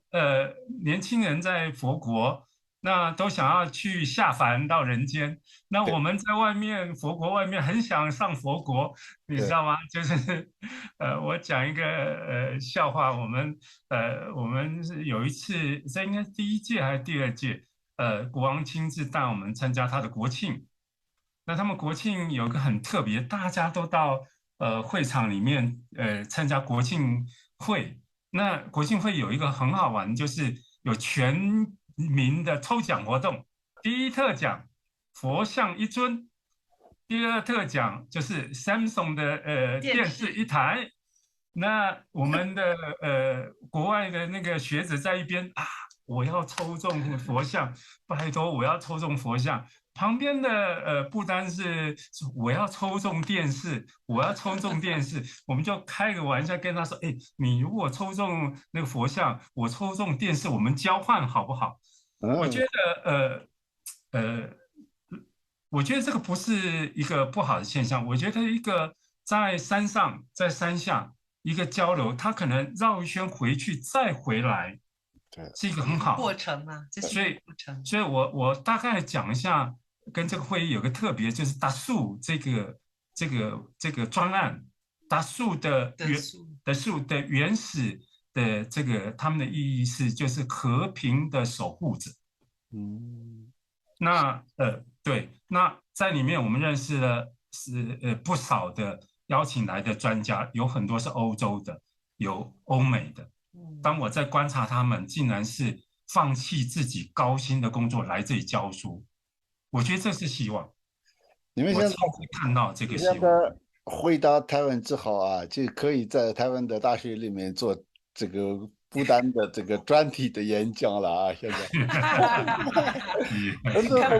年轻人在佛国，那都想要去下凡到人间。那我们在外面佛国外面很想上佛国，你知道吗？就是我讲一个笑话，我们是有一次，这应该是第一届还是第二届？国王亲自带我们参加他的国庆。那他们国庆有一个很特别，大家都到会场里面参加国庆会。那国庆会有一个很好玩，就是有全民的抽奖活动。第一特奖佛像1尊，第二特奖就是 Samsung 的电视1台。那我们的国外的那个学者在一边我要抽中佛像，拜托我要抽中佛像。旁边的不单是我要抽中电视，我要抽中电视，我们就开个玩笑跟他说：“哎，你如果抽中那个佛像，我抽中电视，我们交换好不好？”我觉得我觉得这个不是一个不好的现象，我觉得一个在山上在山下一个交流，他可能绕一圈回去再回来，是一个很好的过程嘛，这是一个过程。所以我大概讲一下。跟这个会议有个特别，就是达数这个专案，达数的原始的这个他们的意义就是和平的守护者。那对，那在里面我们认识了不少的邀请来的专家，有很多是欧洲的，有欧美的。当我在观察他们，竟然是放弃自己高薪的工作来这里教书。我觉得这是希望。你们现在看到这个希望，回到台湾之后就可以在台湾的大学里面做这个不丹的这个专题的演讲了现在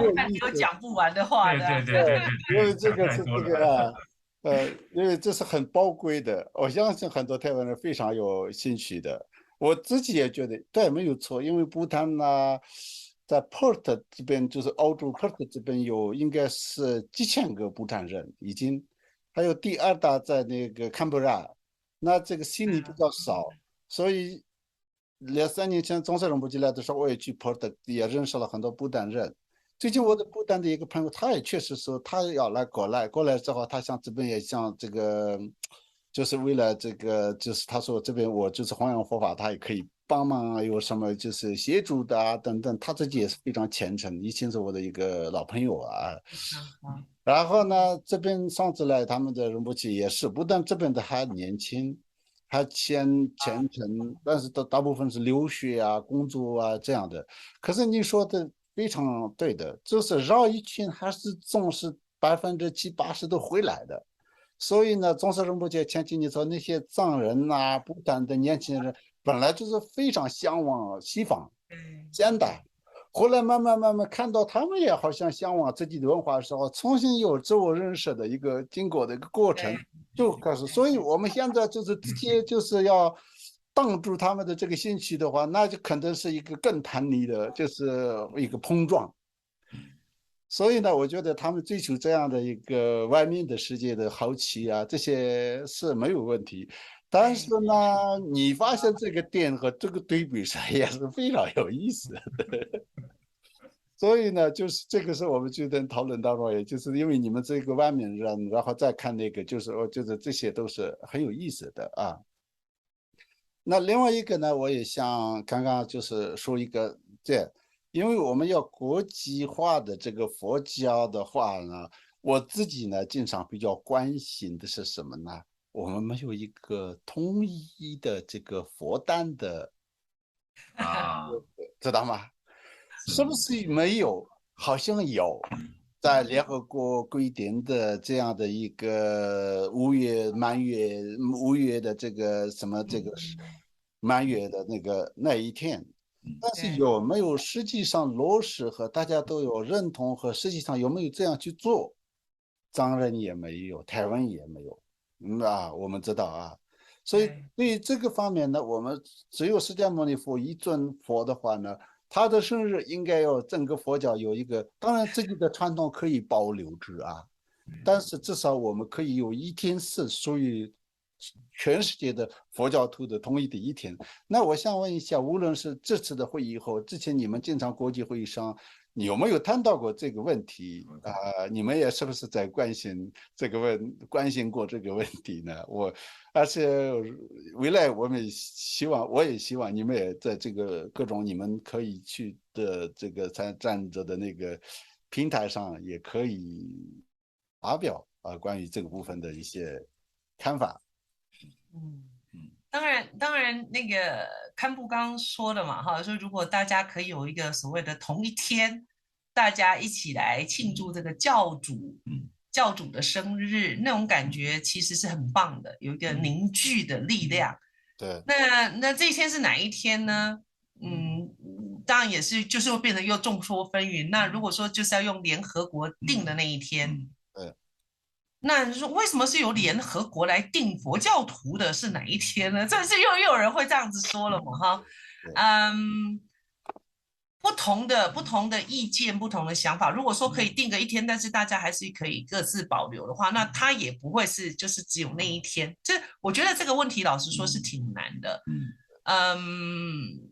看有讲不完的话的。对，因为这个是这个因为这是很宝贵的，我相信很多台湾人非常有兴趣的。我自己也觉得对，没有错，因为不丹在 Perth 这边，就是欧洲 Perth 这边有应该是几千个不丹人已经，还有第二大在那个堪培拉，那这个悉尼比较少，所以2、3年前中山人不进来的时候，我也去 Perth 也认识了很多不丹人。最近我的不丹的一个朋友，他也确实说他要来过来之后，他想这边也像这个，就是为了这个，就是他说这边我就是弘扬佛法，他也可以帮忙啊，有什么就是协助的啊等等，他自己也是非常虔诚，以前是我的一个老朋友啊。然后呢，这边上次来他们的仁波切也是，不但这边的还年轻，还虔诚，但是大部分是留学啊、工作啊这样的。可是你说的非常对的，就是绕一圈还是总是70%-80%都回来的。所以呢，宗师仁波切前几年说那些藏人呐、不丹的年轻人本来就是非常向往西方，现代。后来慢慢看到他们也好像向往自己的文化的时候，重新有自我认识的一个经过的一个过程，就开始。所以我们现在就是直接就是要挡住他们的这个兴趣的话，那就肯定是一个更叛逆的，就是一个碰撞。所以呢，我觉得他们追求这样的一个外面的世界的好奇啊，这些是没有问题。但是呢，你发现这个点和这个对比上也是非常有意思的。所以呢，就是这个是我们觉得讨论当中，也就是因为你们这个外面人，然后再看那个，就是我觉得这些都是很有意思的啊。那另外一个呢，我也想刚刚就是说一个因为我们要国际化的这个佛教的话呢，我自己呢经常比较关心的是什么呢？我们没有一个统一的这个佛诞的啊，知道吗？是不是没有？好像有，在联合国规定的这样的一个五月的这个什么这个满月的那一天，但是有没有实际上落实和大家都有认同和实际上有没有这样去做？藏人也没有，台湾也没有，我们知道啊。所以对于这个方面呢，我们只有释迦牟尼佛一尊佛的话呢，他的生日应该要整个佛教有一个，当然自己的传统可以保留着啊，但是至少我们可以有一天是属于全世界的佛教徒的统一的一天。那我想问一下，无论是这次的会议后，之前你们经常国际会议上，你有没有谈到过这个问题啊？你们也是不是在关心过这个问题呢？而且未来我也希望你们也在这个各种你们可以去的这个站着的那个平台上，也可以发表关于这个部分的一些看法。当然，那个堪布刚刚说的嘛，哈，说如果大家可以有一个所谓的同一天，大家一起来庆祝这个教主的生日，那种感觉其实是很棒的，有一个凝聚的力量。对，那这一天是哪一天呢？当然也是，就是会变得又众说纷纭。那如果说就是要用联合国定的那一天，对，那说为什么是由联合国来定佛教徒的是哪一天呢？这是又有人会这样子说了嘛？哈，不同的意见，不同的想法。如果说可以定个一天，但是大家还是可以各自保留的话，那它也不会是就是只有那一天。我觉得这个问题老实说是挺难的。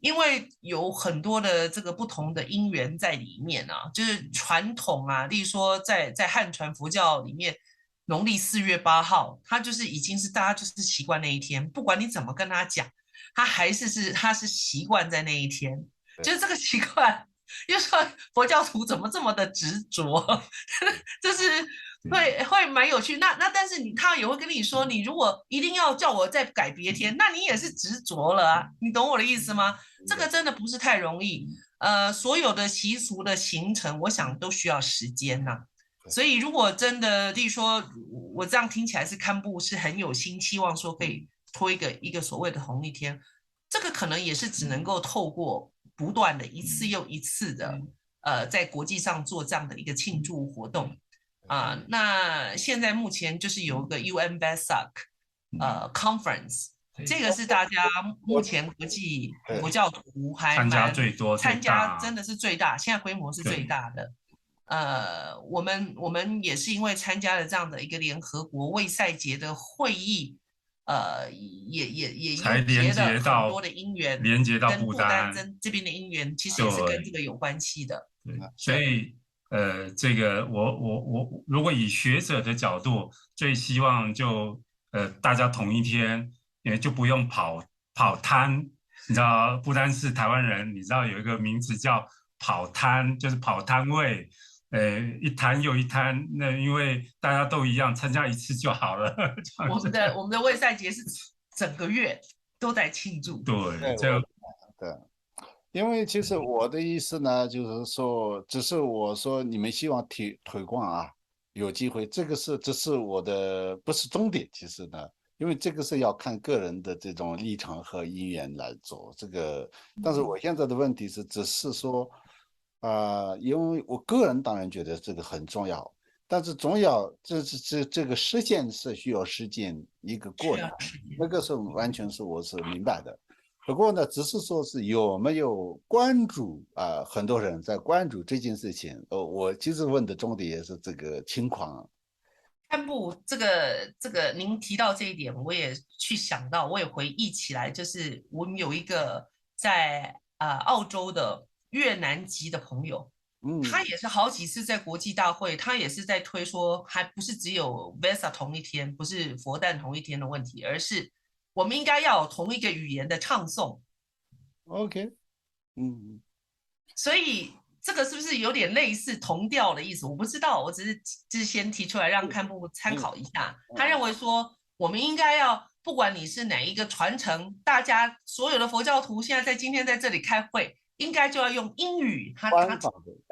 因为有很多的这个不同的因缘在里面啊，就是传统啊，例如说在汉传佛教里面，农历4月8号，它就是已经是大家就是习惯那一天，不管你怎么跟他讲，他是习惯在那一天。就是这个习惯，就说佛教徒怎么这么的执着，就是会蛮有趣。但是他也会跟你说，你如果一定要叫我再改别天，那你也是执着了啊，你懂我的意思吗？这个真的不是太容易。所有的习俗的形成，我想都需要时间呐。所以如果真的，例如说，我这样听起来是堪布是很有心，期望说可以拖一个所谓的红一天，这个可能也是只能够透过不断的一次又一次的在国际上做这样的一个庆祝活动那现在目前就是有一个 UN Vesak conference 这个是大家目前国际佛教徒还参加蛮最多，参加真的是最大，现在规模是最对大的。我们也是因为参加了这样的一个联合国卫赛节的会议，也才又结了很连接到多的因缘，连接到跟不不丹丹这边的因缘，其实也是跟这个有关系的。对，所以这个我如果以学者的角度，最希望就大家同一天，也就不用跑摊。你知道不单是台湾人，你知道有一个名词叫跑摊，就是跑摊位，一摊又一摊。那因为大家都一样，参加一次就好了。我们的卫赛节是整个月都在庆祝。对，对。因为其实我的意思呢，就是说，只是我说你们希望推广啊，有机会，这是我的不是重点，其实呢，因为这个是要看个人的这种立场和意愿来做这个。但是我现在的问题是，只是说，因为我个人当然觉得这个很重要，但是总要这个实现是需要时间一个过程，那个是完全是我是明白的。不过呢，只是说是有没有关注很多人在关注这件事情。我其实问的重点也是这个情况。堪布这个，您提到这一点，我也去想到，我也回忆起来，就是我们有一个在澳洲的越南籍的朋友，他也是好几次在国际大会，他也是在推说，还不是只有 Vesa 同一天，不是佛诞同一天的问题，而是我们应该要有同一个语言的唱诵。OK，所以这个是不是有点类似同调的意思？我不知道，我只是先提出来让堪布参考一下。他认为说，我们应该要，不管你是哪一个传承，大家所有的佛教徒现在今天在这里开会，应该就要用英语。他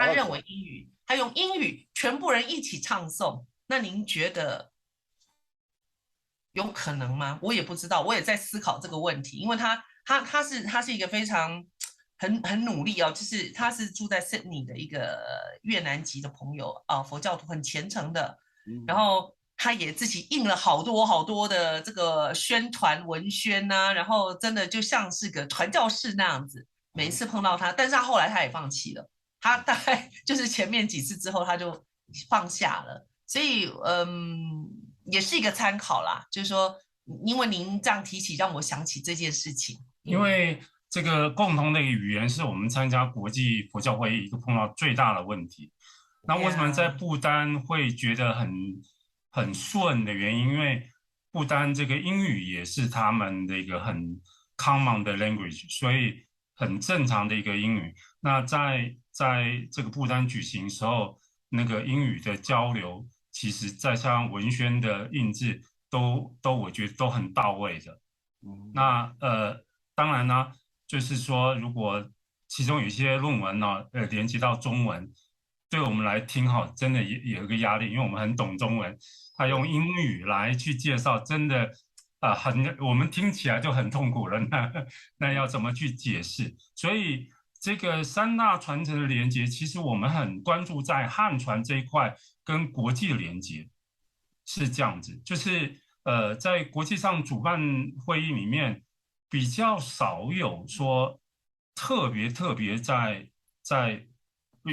认为英语，他用英语，全部人一起唱诵。那您觉得有可能吗？我也不知道，我也在思考这个问题，因为他是一个非常很努力哦，就是他是住在 Sydney 的一个越南籍的朋友啊，佛教徒很虔诚的，然后他也自己印了好多好多的这个宣传文宣呐，然后真的就像是个传教士那样子，每一次碰到他，但是他后来他也放弃了，他大概就是前面几次之后他就放下了，所以也是一个参考啦，就是说，因为您这样提起，让我想起这件事情。因为这个共同的语言是我们参加国际佛教会议一个碰到最大的问题。那为什么在不丹会觉得很顺的原因？因为不丹这个英语也是他们的一个很 common 的 language， 所以很正常的一个英语。那在这个不丹举行时候，那个英语的交流，其实再加上文宣的印制，都我觉得都很到位的。那当然呢，就是说，如果其中有一些论文呢，连接到中文，对我们来听哈，真的也有一个压力，因为我们很懂中文，他用英语来去介绍，真的我们听起来就很痛苦了。那要怎么去解释？所以这个三大传承的连接，其实我们很关注在汉传这一块跟国际的连接，是这样子，就是在国际上主办会议里面比较少有说特别在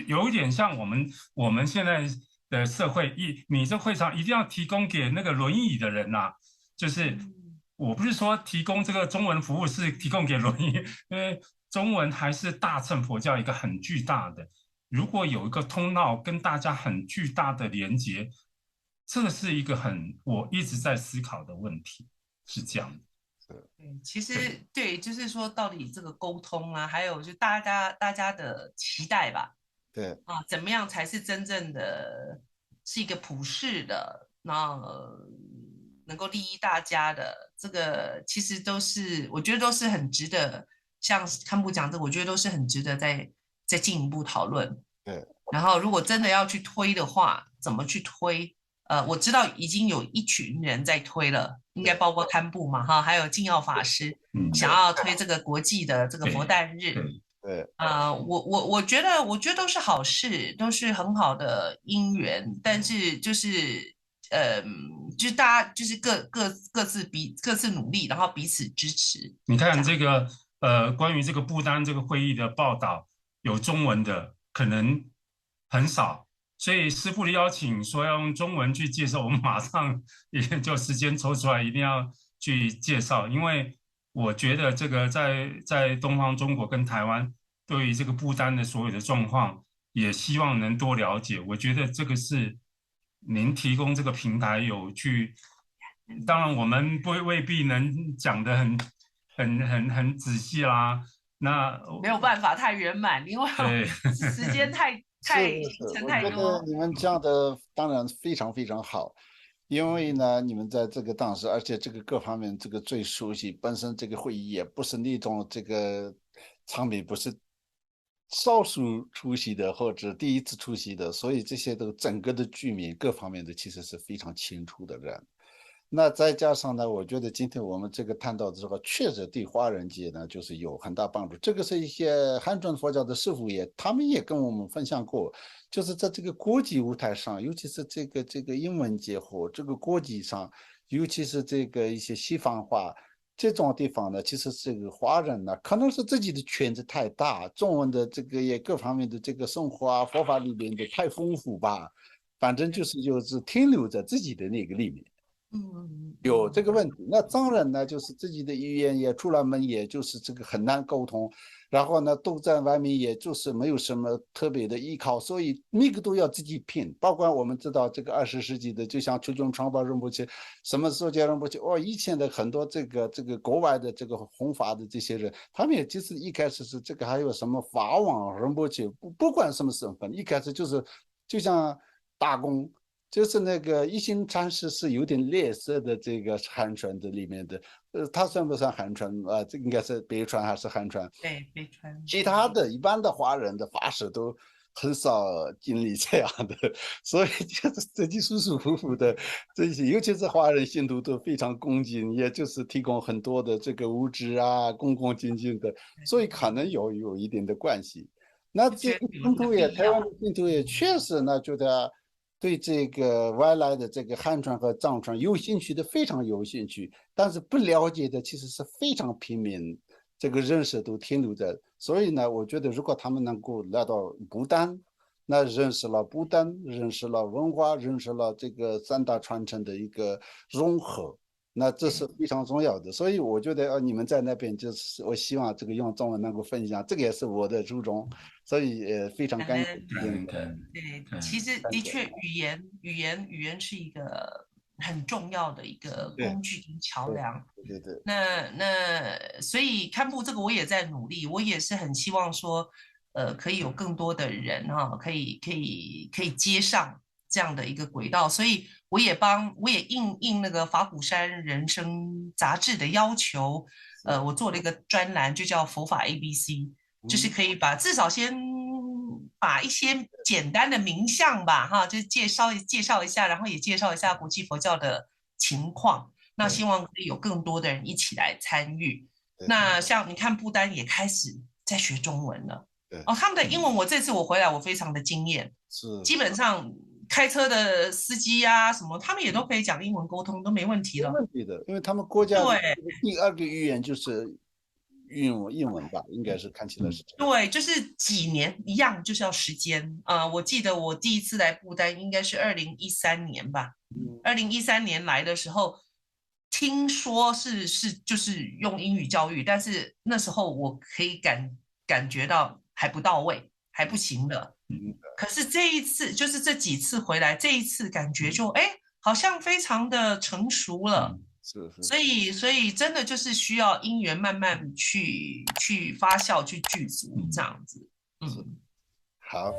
有一点像我们现在的社会，你这会场一定要提供给那个轮椅的人呐，就是我不是说提供这个中文服务是提供给轮椅，因为中文还是大乘佛教一个很巨大的，如果有一个通道跟大家很巨大的连接，这个是一个我一直在思考的问题，是这样的。对，其实对，就是说到底这个沟通啊，还有就大家的期待吧，对啊，怎么样才是真正的是一个普世的，那能够利益大家的，这个其实都是我觉得都是很值得，像堪布讲的，我觉得都是很值得再进一步讨论。对。然后如果真的要去推的话，怎么去推？我知道已经有一群人在推了，应该包括堪布嘛，哈，还有净耀法师，想要推这个国际的这个佛诞日。对，我觉得都是好事，都是很好的因缘，但是就是就是大家就是各自努力，然后彼此支持。你看这个关于这个不丹这个会议的报道，有中文的可能很少，所以师父的邀请说要用中文去介绍，我们马上也就时间抽出来，一定要去介绍，因为我觉得这个在东方中国跟台湾对于这个不丹的所有的状况，也希望能多了解。我觉得这个是您提供这个平台有去，当然我们未必能讲得很仔细啦。那没有办法太圆满，因为时间太行程太多。我觉得你们讲的当然非常非常好，因为呢，你们在这个当时，而且这个各方面这个最熟悉，本身这个会议也不是那种这个场面不是少数出席的或者第一次出席的，所以这些都整个的居民各方面的其实是非常清楚的人。那再加上呢，我觉得今天我们这个谈到之后，确实对华人界呢就是有很大帮助。这个是一些汉传佛教的师傅他们也跟我们分享过，就是在这个国际舞台上，尤其是这个英文界和这个国际上，尤其是这个一些西方化这种地方呢，其实这个华人呢，可能是自己的圈子太大，中文的这个也各方面的这个生活啊、佛法里面的太丰富吧，反正就是停留在自己的那个里面。有这个问题，那当然呢，就是自己的语言也出了门，也就是这个很难沟通，然后呢，都在外面，也就是没有什么特别的依靠，所以每个都要自己拼。包括我们知道这个20世纪的，就像初中传播仁波切，什么时候叫仁波切，以前的很多这个国外的这个弘法的这些人，他们也就是一开始是这个还有什么法网仁波切，不管什么身份，一开始就是就像打工。就是那个一心禅师是有点劣色的这个汉传的里面的，他算不算汉传啊？这应该是北传还是汉传？对，北传。其他的一般的华人的法师都很少经历这样的，所以就是自己舒舒服服的这些，尤其是华人信徒都非常恭敬，也就是提供很多的这个物质啊，恭恭敬敬的，所以可能有一定的关系。那这个信徒也，台湾的信徒也确实呢，觉得。对这个外来的这个汉传和藏传有兴趣的非常有兴趣，但是不了解的其实是非常平民，这个认识都停留在。所以呢，我觉得如果他们能够来到不丹，那认识了不丹，认识了文化，认识了这个三大传承的一个融合，那这是非常重要的。所以我觉得你们在那边就是我希望这个用中文能够分享，这个也是我的初衷。所以非常感谢。对，其实的确语言是一个很重要的一个工具跟桥梁。对。那所以堪布这个我也在努力，我也是很希望说，可以有更多的人可以接上这样的一个轨道，所以我也应那个法鼓山人生杂志的要求，我做了一个专栏，就叫佛法 ABC。就是可以至少先把一些简单的名相吧，就是介绍一下，然后也介绍一下国际佛教的情况。那希望可以有更多的人一起来参与。那像你看，不丹也开始在学中文了。他们的英文，这次我回来我非常的惊艳，基本上开车的司机啊什么，他们也都可以讲英文沟通，都没问题了。没问题的，因为他们国家第2个语言就是英文吧，应该是看起来是这样。对，就是几年一样，就是要时间。我记得我第一次来不丹应该是2013年吧。2013年来的时候，听说就是用英语教育，但是那时候我可以感觉到还不到位，还不行的。可是这一次，就是这几次回来，这一次感觉就好像非常的成熟了。所以真的就是需要因缘慢慢去发酵，去具足这样子。好。